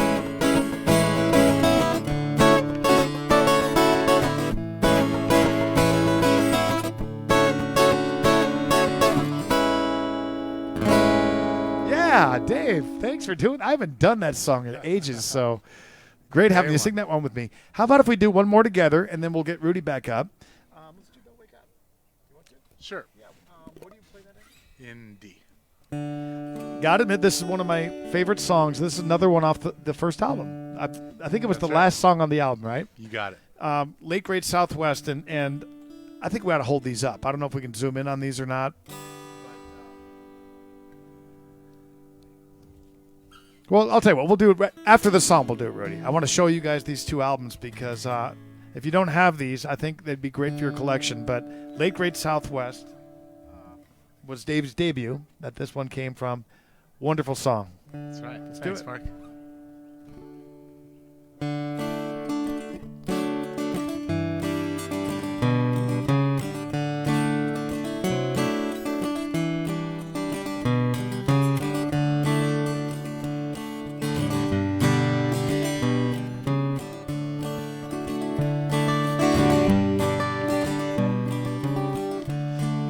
Yeah, Dave, thanks for doing it. I haven't done that song in ages, so great having you sing that one with me. How about if we do one more together, and then we'll get Rudy back up. Let's do Don't Wake Up. You want to? sure, What do you play that in? in D. Gotta admit, this is one of my favorite songs. This is another one off the first album. I think it was That's the right. last song on the album, right? You got it. Late Great Southwest, and I think we ought to hold these up. I don't know if we can zoom in on these or not. Well, I'll tell you what, we'll do it after the song. We'll do it, Rudy. I want to show you guys these two albums because if you don't have these, I think they'd be great for your collection. But Late Great Southwest was Dave's debut that this one came from. Wonderful song. That's right. Let's Thanks, do it. Mark.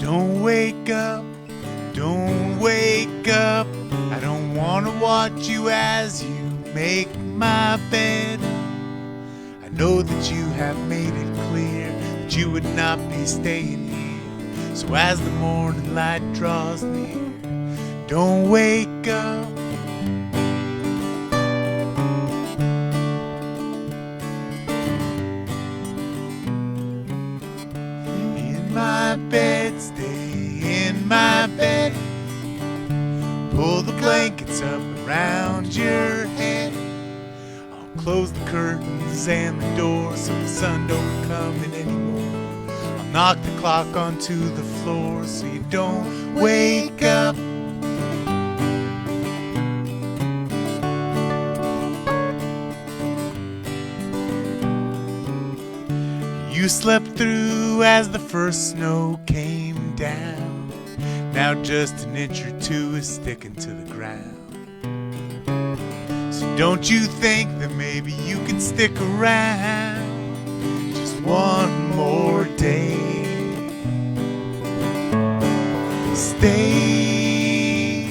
Don't wake up, don't wake up. I don't want to watch you as you make my bed. I know that you have made it clear that you would not be staying here. So as the morning light draws near, don't wake up. In my bed, stay in my bed. Pull the blankets up around your head. I'll close the curtains and the door so the sun don't come in anymore. I'll knock the clock onto the floor so you don't wake up. You slept through as the first snow came down. Now just an inch or two is sticking to the ground. So don't you think that maybe you could stick around just one more day? Stay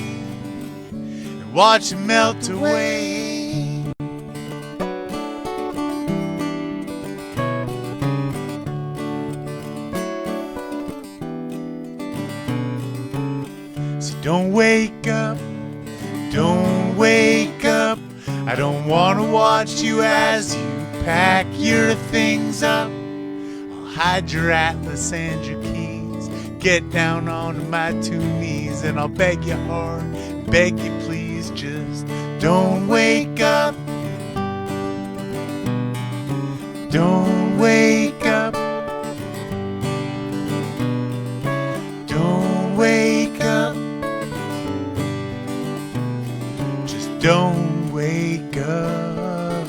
and watch it melt away. Don't wake up, don't wake up. I don't want to watch you as you pack your things up. I'll hide your atlas and your keys, get down onto my two knees, and I'll beg you hard, beg you please, just don't wake up. Don't wake up. Don't wake up. Don't wake up.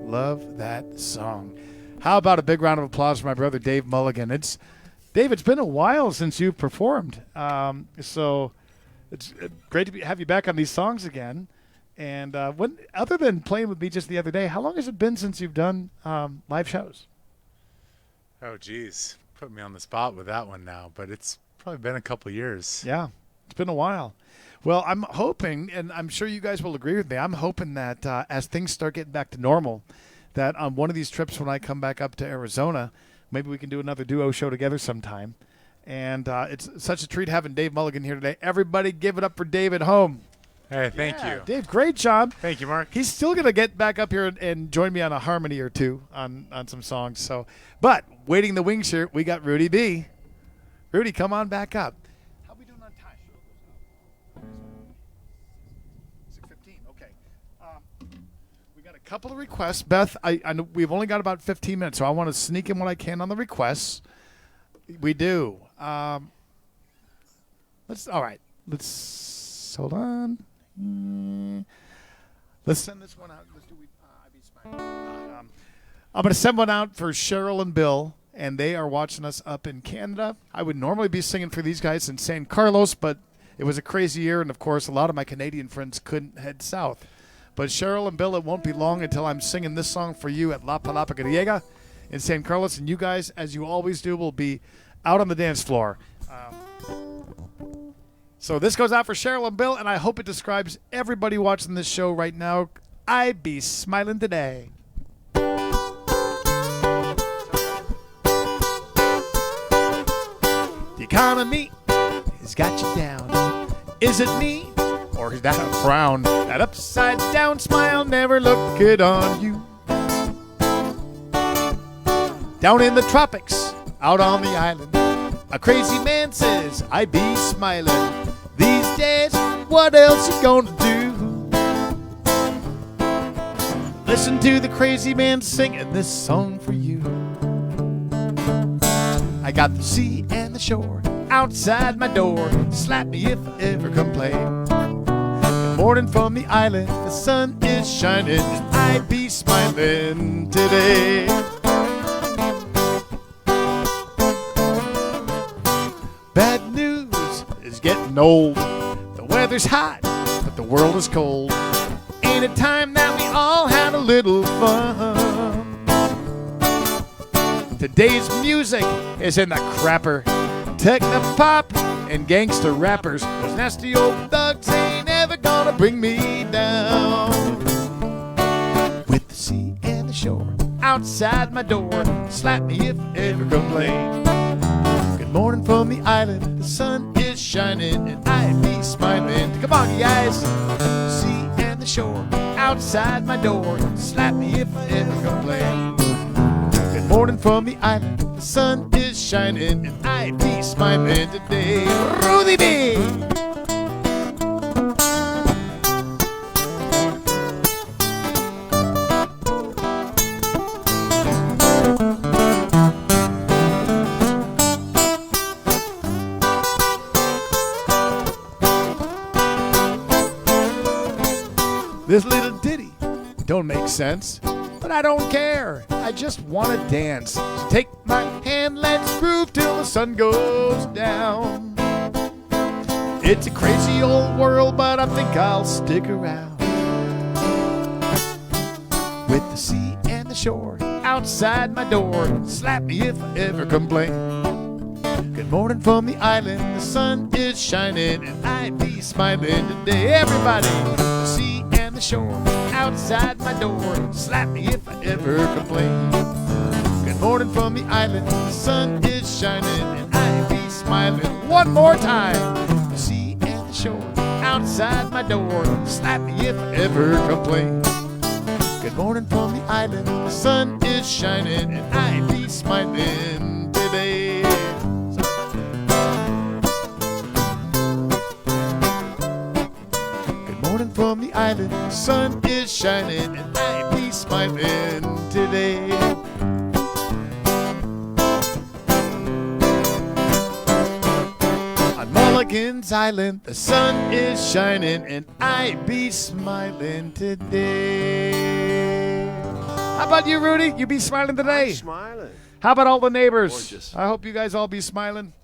Love that song. How about a big round of applause for my brother Dave Mulligan? Dave, it's been a while since you've performed, so it's great to have you back on these songs again. And other than playing with me just the other day, how long has it been since you've done live shows? Oh, geez. Put me on the spot with that one now, but it's probably been a couple years. Yeah, it's been a while. Well, I'm hoping, and I'm sure you guys will agree with me, I'm hoping that as things start getting back to normal, that on one of these trips when I come back up to Arizona, maybe we can do another duo show together sometime. And it's such a treat having Dave Mulligan here today. Everybody give it up for Dave at home. Hey, thank you. Dave, great job. Thank you, Mark. He's still going to get back up here and join me on a harmony or two on some songs. So, but waiting in the wings here, we got Rudy B. Rudy, come on back up. How are we doing on time? 6:15. Okay. We got a couple of requests. Beth, I know we've only got about 15 minutes, so I want to sneak in what I can on the requests. We do. Let's hold on. Let's send this one out. Let's do I'm going to send one out for Cheryl and Bill, and they are watching us up in Canada. I would normally be singing for these guys in San Carlos, but it was a crazy year, and of course, a lot of my Canadian friends couldn't head south. But Cheryl and Bill, it won't be long until I'm singing this song for you at La Palapa Griega in San Carlos, and you guys, as you always do, will be out on the dance floor. So this goes out for Cheryl and Bill, and I hope it describes everybody watching this show right now. I be smiling today. The economy has got you down. Is it me, or is that a frown? That upside down smile never looked good on you. Down in the tropics, out on the island, a crazy man says, I be smiling. These days, what else you gonna do? Listen to the crazy man singing this song for you. I got the sea and the shore outside my door. Slap me if I ever complain. Good morning from the island, the sun is shining, and I be smiling today. Bad news is getting old. The weather's hot, but the world is cold. Ain't it time that we all had a little fun? Today's music is in the crapper. Techno-pop and gangster rappers. Those nasty old thugs ain't ever gonna bring me down. With the sea and the shore outside my door, slap me if I ever complain. Good morning from the island, the sun is shining, and I be smiling. Come on, you guys. The sea and the shore outside my door, slap me if I ever complain. Good morning from the island, the sun is shining, and I be smiling today. Rudy B. This little ditty don't make sense, but I don't care. I just want to dance. So take my hand, let's groove till the sun goes down. It's a crazy old world, but I think I'll stick around. With the sea and the shore outside my door, slap me if I ever complain. Good morning from the island, the sun is shining, and I be smiling today. Everybody, the sea and the shore outside my door, slap me if I ever complain. Good morning from the island, the sun is shining, and I be smiling. One more time. The sea and the shore outside my door, slap me if I ever complain. Good morning from the island, the sun is shining, and I be smiling today. Good morning from the island, the sun is shining, and I be smiling today. On Mulligan's Island, the sun is shining, and I be smiling today. How about you, Rudy? You be smiling today? I'm smiling. How about all the neighbors? Gorgeous. I hope you guys all be smiling.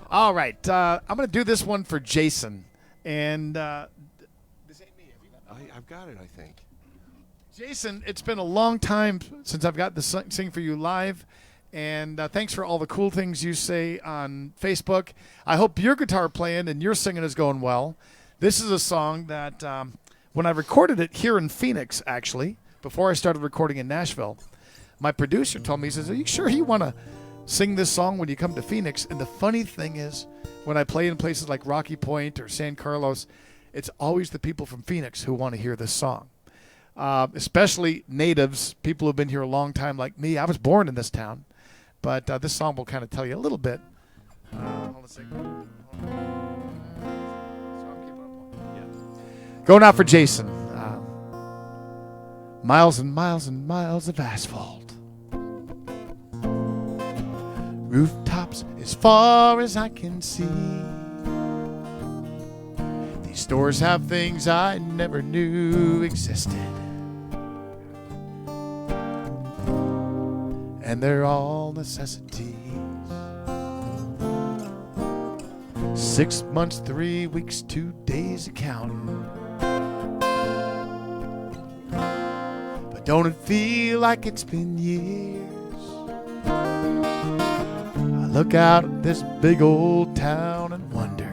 All right, I'm going to do this one for Jason. And this ain't me. Have you got that? I've got it, I think. Jason, it's been a long time since I've got to sing for you live. And thanks for all the cool things you say on Facebook. I hope your guitar playing and your singing is going well. This is a song that when I recorded it here in Phoenix, actually, before I started recording in Nashville, my producer told me, he says, are you sure you want to sing this song when you come to Phoenix? And the funny thing is, when I play in places like Rocky Point or San Carlos, it's always the people from Phoenix who want to hear this song. Especially natives, people who've been here a long time like me. I was born in this town. But this song will kind of tell you a little bit. Hold on a second. Going out for Jason. Miles and miles and miles of asphalt. Rooftops as far as I can see. These stores have things I never knew existed. And they're all necessities. 6 months, 3 weeks, 2 days accounting. But don't it feel like it's been years? I look out at this big old town and wonder,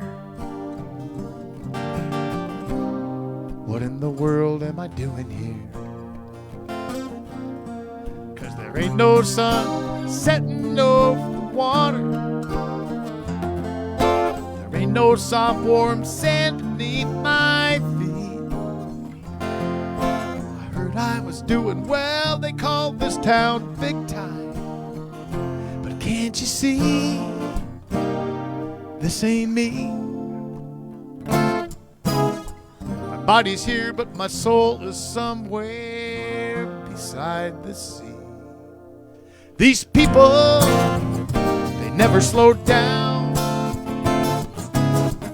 what in the world am I doing here? There ain't no sun setting over the water. There ain't no soft warm sand beneath my feet. I heard I was doing well. They called this town big time. Can't you see this ain't me? My body's here, but my soul is somewhere beside the sea. These people, they never slow down.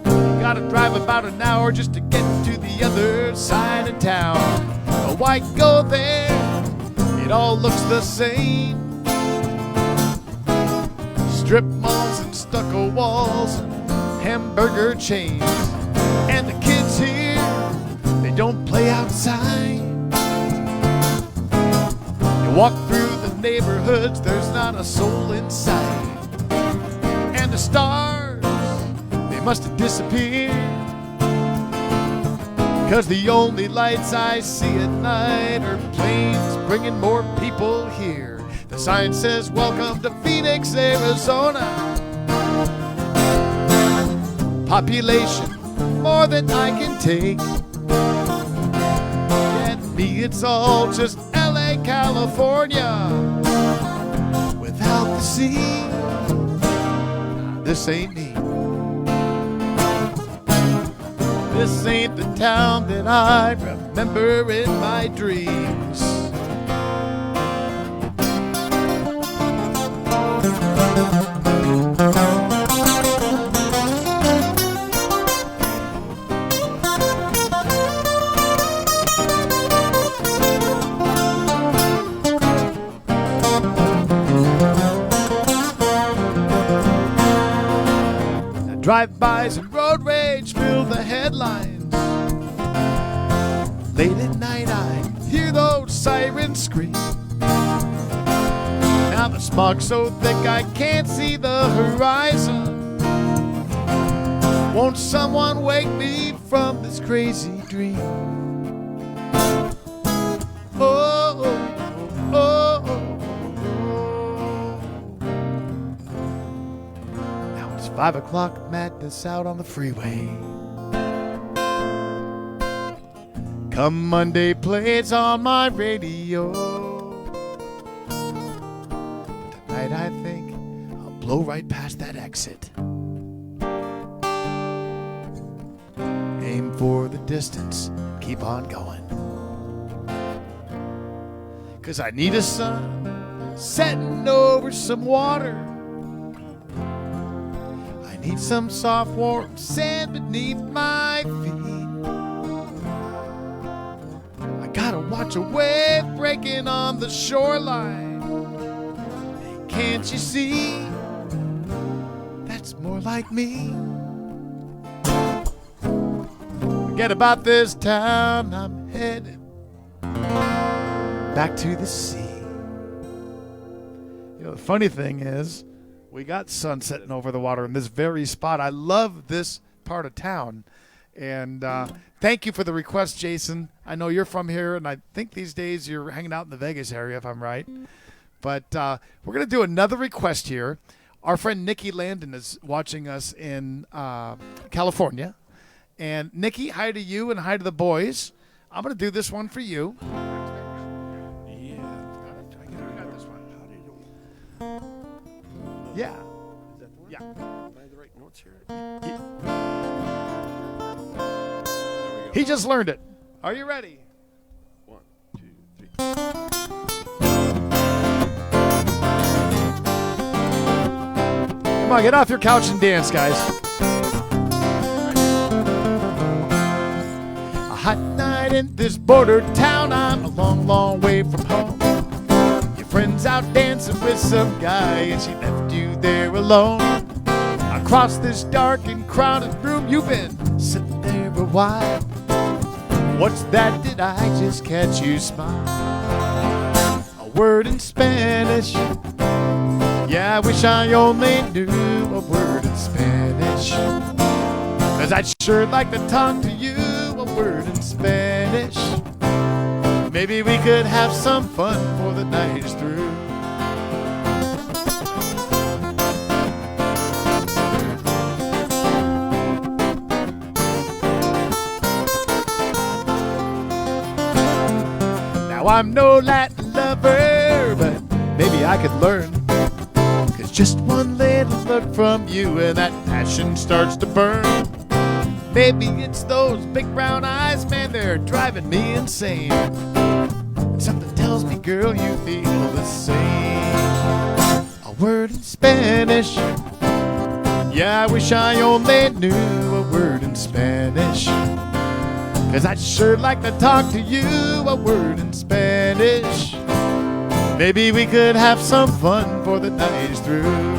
You gotta drive about an hour just to get to the other side of town. But why go there? It all looks the same. Strip malls and stucco walls and hamburger chains. And the kids here, they don't play outside. You walk through the neighborhoods, there's not a soul inside. And the stars, they must have disappeared, 'cause the only lights I see at night are planes bringing more people here. The sign says, welcome to Phoenix, Arizona. Population more than I can take. Get me, it's all just LA, California. Without the sea, this ain't me. This ain't the town that I remember in my dreams. Drive-bys and road rage fill the headlines. Late at night I hear those sirens scream. Now the smog's so thick I can't see the horizon. Won't someone wake me from this crazy dream? Oh, oh, oh, oh. Now it's 5 o'clock, madness out on the freeway. Come Monday, play it's on my radio. But tonight I think I'll blow right past that exit. Aim for the distance, keep on going. 'Cause I need a sun setting over some water. I need some soft warm sand beneath my feet. Gotta watch a wave breaking on the shoreline. Can't you see? That's more like me. Forget about this town, I'm headed back to the sea. You know, the funny thing is, we got sun setting over the water in this very spot. I love this part of town. And thank you for the request, Jason. I know you're from here, and I think these days you're hanging out in the Vegas area, if I'm right. But we're going to do another request here. Our friend Nikki Landon is watching us in California. And Nikki, hi to you and hi to the boys. I'm going to do this one for you. Yeah. I got this one. Yeah. Is that the one? Yeah. Am I the right notes here? He just learned it. Are you ready? 1, 2, 3. Come on, get off your couch and dance, guys. A hot night in this border town. I'm a long, long way from home. Your friend's out dancing with some guy, and she left you there alone. Across this dark and crowded room, you've been sitting there a while. What's that? Did I just catch you smile? A word in Spanish. Yeah, I wish I only knew a word in Spanish. 'Cause I'd sure like to talk to you a word in Spanish. Maybe we could have some fun before the night is through. I'm no Latin lover, but maybe I could learn. 'Cause just one look from you and that passion starts to burn. Maybe it's those big brown eyes, man, they're driving me insane. And something tells me, girl, you feel the same. A word in Spanish. Yeah, I wish I only knew a word in Spanish. 'Cause I'd sure like to talk to you a word in Spanish. Maybe we could have some fun for the night is through.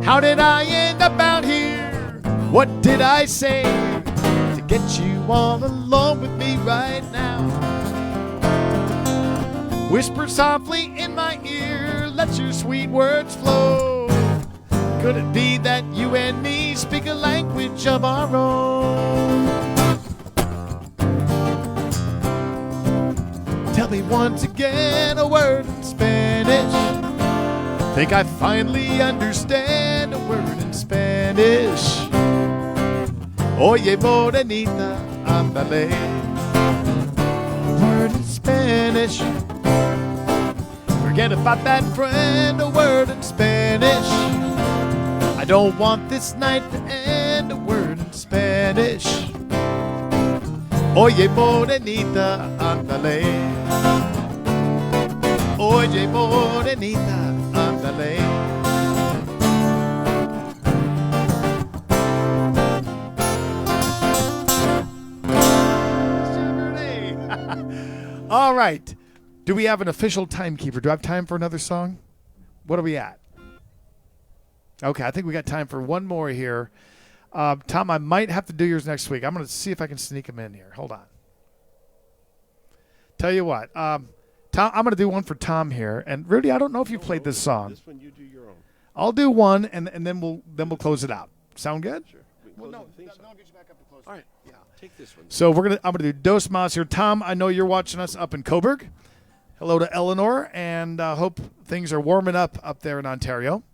How did I end up out here? What did I say to get you all alone with me right now? Whisper softly in my ear, let your sweet words flow. Could it be that you and me speak a language of our own? Tell me once again a word in Spanish. Think I finally understand a word in Spanish. Oye, morenita, ándale. Word in Spanish. Forget about that friend, a word in Spanish. I don't want this night to end, a word in Spanish. Oye, morenita, ándale. Oye, morenita, ándale. All right. Do we have an official timekeeper? Do I have time for another song? What are we at? Okay, I think we got time for one more here. Tom, I might have to do yours next week. I'm going to see if I can sneak them in here. Hold on. Tell you what. Tom, I'm going to do one for Tom here. And Rudy, I don't know if you played this song. This one you do your own. I'll do one, and then we'll close it out. Sound good? Sure. Well, no, I'll get you back up to close. All right. Yeah. Take this one. So I'm gonna do Dos Mas here. Tom, I know you're watching us up in Coburg. Hello to Eleanor, and hope things are warming up there in Ontario.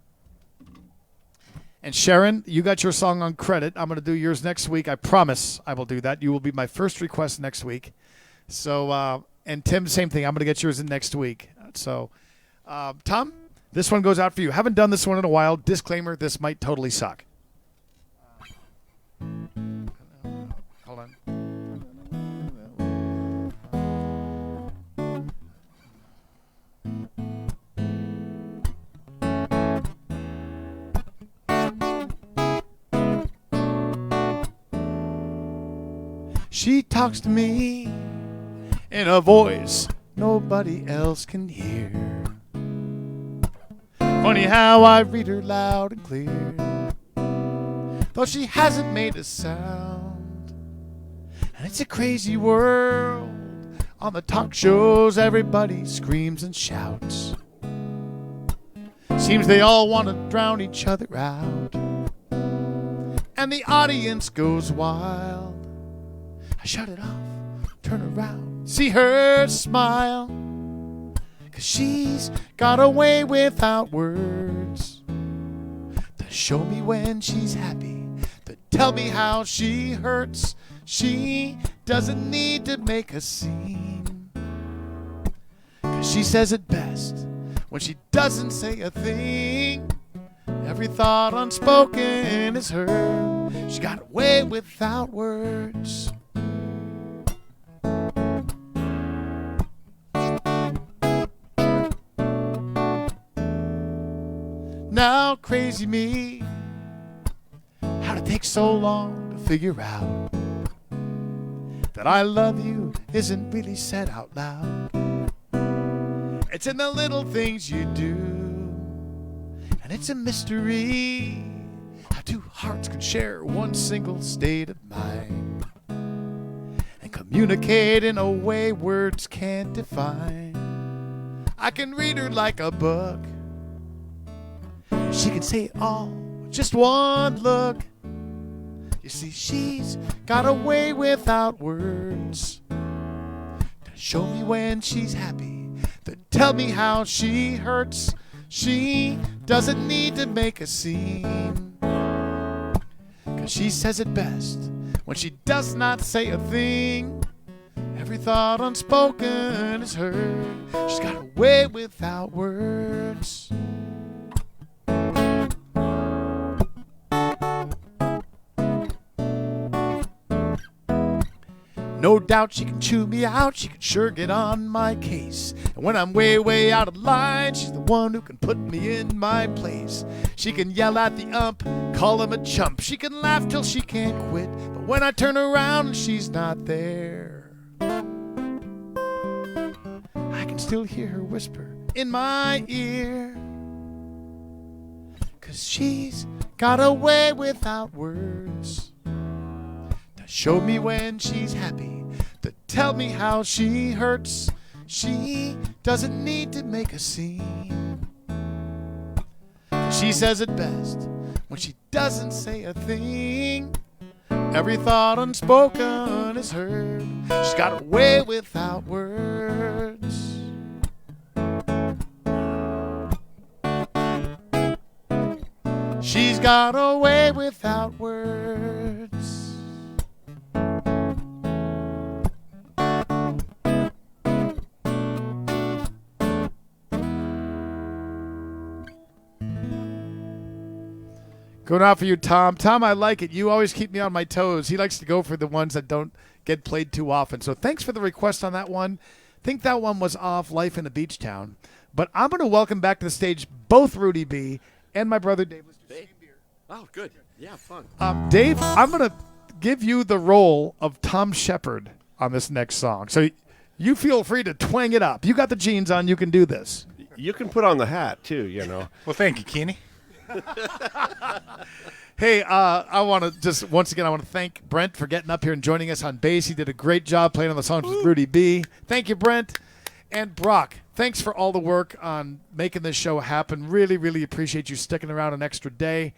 And Sharon, you got your song on credit. I'm going to do yours next week. I promise I will do that. You will be my first request next week. So, and Tim, same thing. I'm going to get yours in next week. So, Tom, this one goes out for you. Haven't done this one in a while. Disclaimer, this might totally suck. Hold on. She talks to me in a voice nobody else can hear. Funny how I read her loud and clear, though she hasn't made a sound. And it's a crazy world. On the talk shows, everybody screams and shouts. Seems they all want to drown each other out, and the audience goes wild. I shut it off, turn around, see her smile, 'cause she's got a way without words to show me when she's happy, to tell me how she hurts. She doesn't need to make a scene, 'cause she says it best when she doesn't say a thing. Every thought unspoken is heard. She got a way without words. Now crazy me, how'd it take so long to figure out that I love you isn't really said out loud? It's in the little things you do, and it's a mystery how two hearts can share one single state of mind and communicate in a way words can't define. I can read her like a book. She can say it all with just one look. You see, she's got a way without words to show me when she's happy, to tell me how she hurts. She doesn't need to make a scene, 'cause 'cause she says it best when she does not say a thing. Every thought unspoken is heard. She's got a way without words. No doubt she can chew me out, she can sure get on my case. And when I'm way, way out of line, she's the one who can put me in my place. She can yell at the ump, call him a chump. She can laugh till she can't quit. But when I turn around and she's not there, I can still hear her whisper in my ear. 'Cause she's got a way without words. Show me when she's happy, to tell me how she hurts. She doesn't need to make a scene. She says it best when she doesn't say a thing. Every thought unspoken is heard. She's got a way without words. She's got a way without words. Going out for you, Tom. Tom, I like it. You always keep me on my toes. He likes to go for the ones that don't get played too often. So thanks for the request on that one. I think that one was off Life in a Beach Town. But I'm going to welcome back to the stage both Rudy B and my brother Dave. Hey. Oh, good. Yeah, fun. Dave, I'm going to give you the role of Tom Shepard on this next song. So you feel free to twang it up. You got the jeans on. You can do this. You can put on the hat, too, you know. Well, thank you, Keeney. Hey, I want to just, once again, I want to thank Brent for getting up here and joining us on bass. He did a great job playing on the songs with Rudy B. Thank you, Brent. And Brock, thanks for all the work on making this show happen. Really, really appreciate you sticking around an extra day.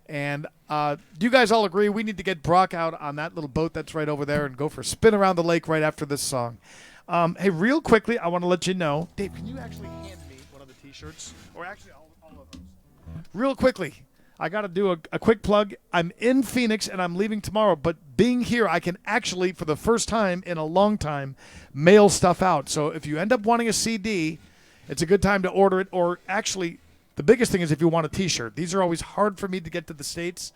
And do you guys all agree we need to get Brock out on that little boat that's right over there and go for a spin around the lake right after this song? Hey, real quickly, I want to let you know, Dave, can you actually hand me one of the T-shirts? Or actually all of those? Real quickly, I got to do a quick plug. I'm in Phoenix, and I'm leaving tomorrow. But being here, I can actually, for the first time in a long time, mail stuff out. So if you end up wanting a CD, it's a good time to order it. Or actually, the biggest thing is if you want a T-shirt. These are always hard for me to get to the States.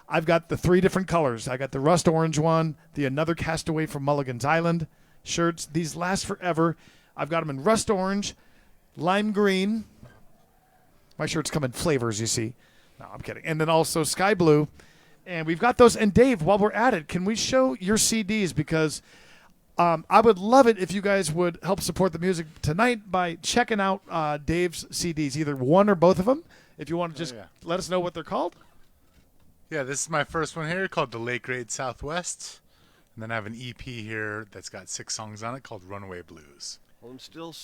I've got the 3 different colors. I got the rust orange one, the Another Castaway from Mulligan's Island shirts. These last forever. I've got them in rust orange, lime green. My shirts come in flavors, you see. No, I'm kidding. And then also sky blue. And we've got those. And Dave, while we're at it, can we show your CDs? Because I would love it if you guys would help support the music tonight by checking out Dave's CDs, either one or both of them. If you want to just let us know what they're called. Yeah, this is my first one here called The Lake Grade Southwest. And then I have an EP here that's got 6 songs on it called Runaway Blues.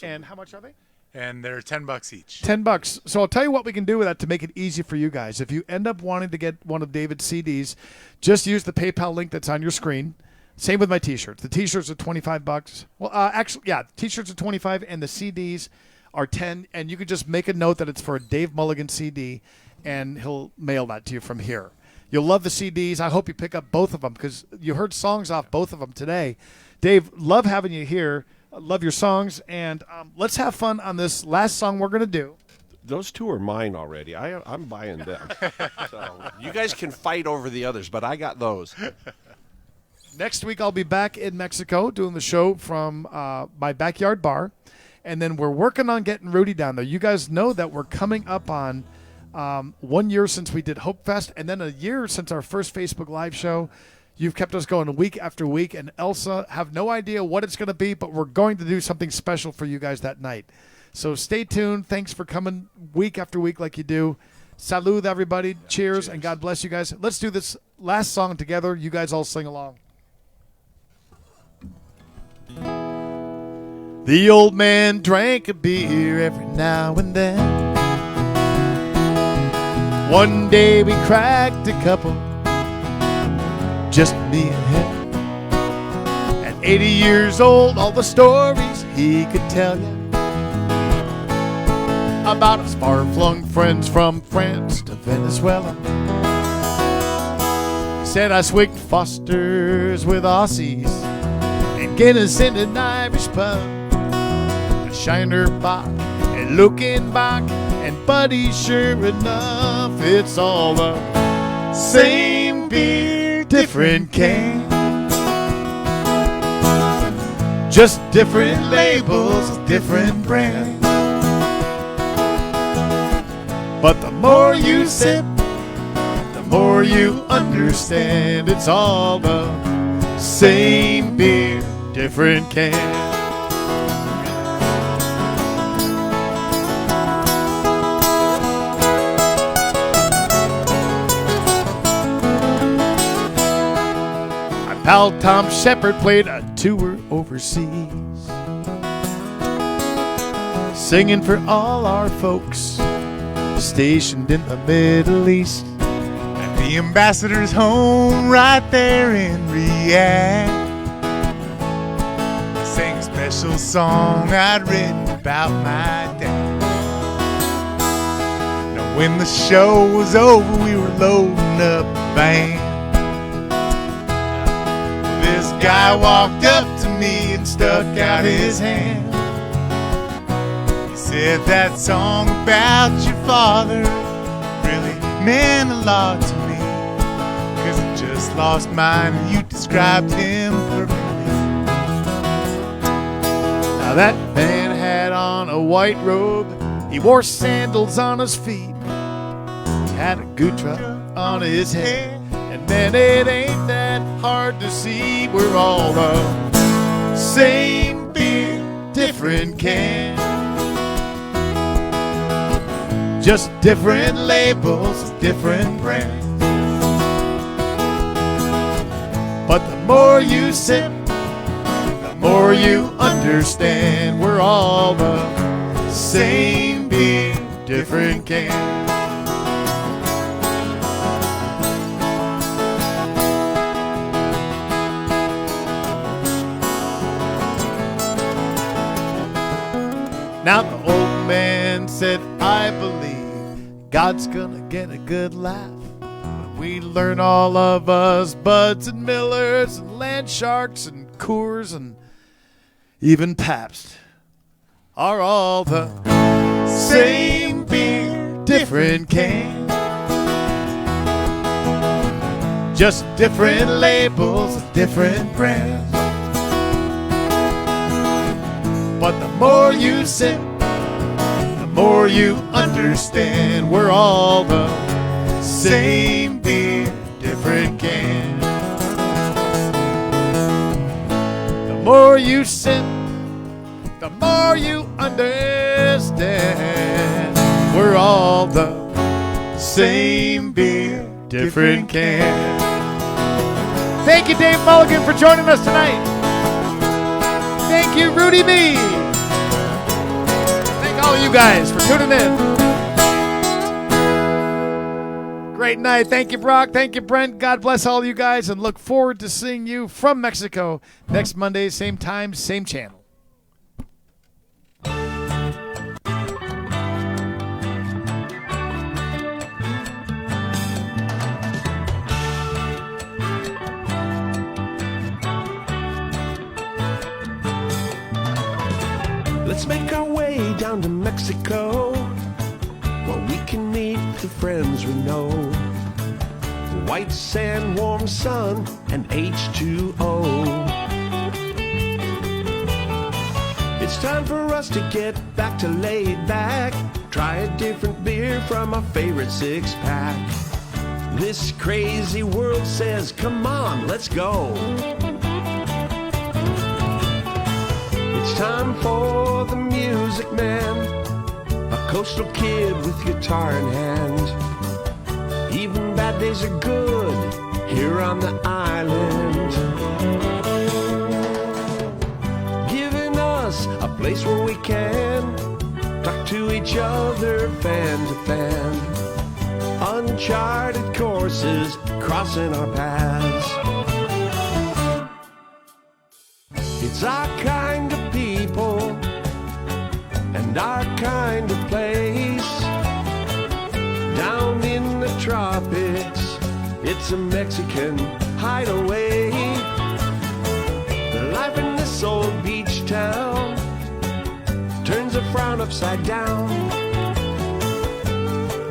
And how much are they? And they're $10 each. $10. So I'll tell you what we can do with that to make it easy for you guys. If you end up wanting to get one of David's CDs, just use the PayPal link that's on your screen. Same with my T-shirts. The T-shirts are $25. Well, actually, yeah, T-shirts are $25 and the CDs are $10. And you can just make a note that it's for a Dave Mulligan CD, and he'll mail that to you from here. You'll love the CDs. I hope you pick up both of them because you heard songs off both of them today. Dave, love having you here. Love your songs, and let's have fun on this last song we're going to do. Those 2 are mine already. I'm buying them. So you guys can fight over the others, but I got those. Next week, I'll be back in Mexico doing the show from my backyard bar, and then we're working on getting Rudy down there. You guys know that we're coming up on 1 year since we did Hope Fest, and then a year since our first Facebook Live show. You've kept us going week after week, and Elsa, have no idea what it's going to be, but we're going to do something special for you guys that night. So stay tuned. Thanks for coming week after week like you do. Salud, everybody. Cheers, and God bless you guys. Let's do this last song together. You guys all sing along. The old man drank a beer every now and then. One day we cracked a couple, just me and him. At 80 years old, all the stories he could tell you about his far-flung friends from France to Venezuela. Said I swigged Fosters with Aussies and Guinness in an Irish pub. A Shiner Bock and looking back, and buddy, sure enough, it's all the same beer, different can. Just different labels, different brands. But the more you sip, the more you understand. It's all the same beer, different can. Pal Tom Shepard played a tour overseas, singing for all our folks stationed in the Middle East. At the ambassador's home right there in Riyadh, I sang a special song I'd written about my dad. Now when the show was over, we were loading up the band. This guy walked up to me and stuck out his hand. He said, that song about your father really meant a lot to me, 'cause I just lost mine and you described him perfectly. Now that man had on a white robe, he wore sandals on his feet, he had a guitar on his head. And then it ain't that hard to see, we're all the same beer, different can. Just different labels, different brands. But the more you sip, the more you understand. We're all the same beer, different can. Now the old man said, I believe God's gonna get a good laugh when we learn all of us Buds and Millers and Land Sharks and Coors and even Pabst are all the same beer, different can. Just different labels, different brands. But the more you sip, the more you understand. We're all the same beer, different can. The more you sip, the more you understand. We're all the same beer, different can. Thank you, Dave Mulligan, for joining us tonight. Thank you, Rudy B. Thank all of you guys for tuning in. Great night. Thank you, Brock. Thank you, Brent. God bless all of you guys, and look forward to seeing you from Mexico next Monday, same time, same channel. Let's make our way down to Mexico, where we can meet the friends we know. White sand, warm sun, and H2O. It's time for us to get back to laid back. Try a different beer from our favorite six-pack. This crazy world says, come on, let's go. It's time for the music man, a coastal kid with guitar in hand. Even bad days are good here on the island, giving us a place where we can talk to each other fan to fan. Uncharted courses crossing our paths. It's our kind of people and our kind of place. Down in the tropics, it's It's a Mexican hideaway. The life in this old beach town turns a frown upside down.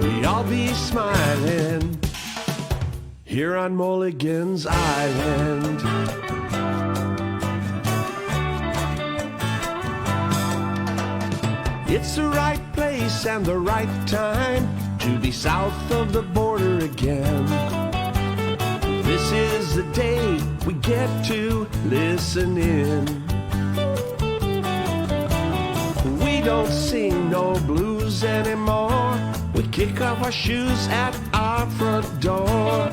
We all be smiling here on Mulligan's Island. It's the right place and the right time to be south of the border again. This is the day we get to listen in. We don't sing no blues anymore. We kick off our shoes at our front door,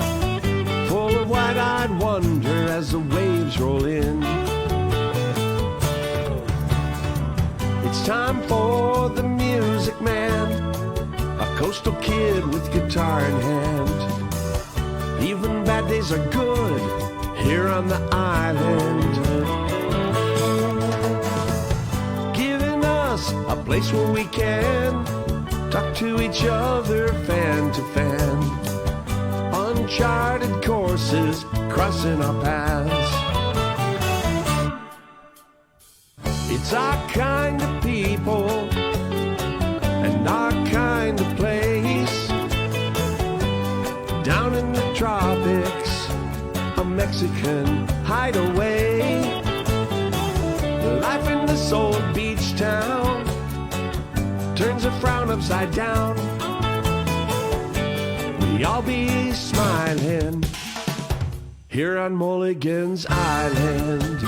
full of wide-eyed wonder as the waves roll in. It's time for the music man, a coastal kid with guitar in hand. Even bad days are good here on the island, giving us a place where we can talk to each other fan to fan. Uncharted courses crossing our paths. It's our kind of people and our kind of place. Down in the tropics, a Mexican hideaway. Life in this old beach town turns a frown upside down. We all be smiling here on Mulligan's Island.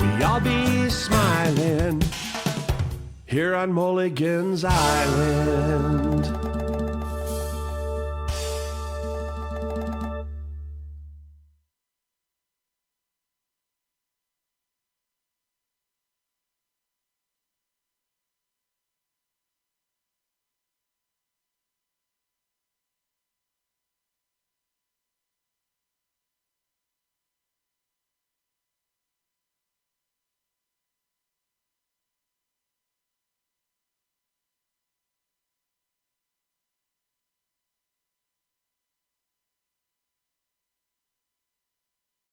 We all be smiling here on Mulligan's Island.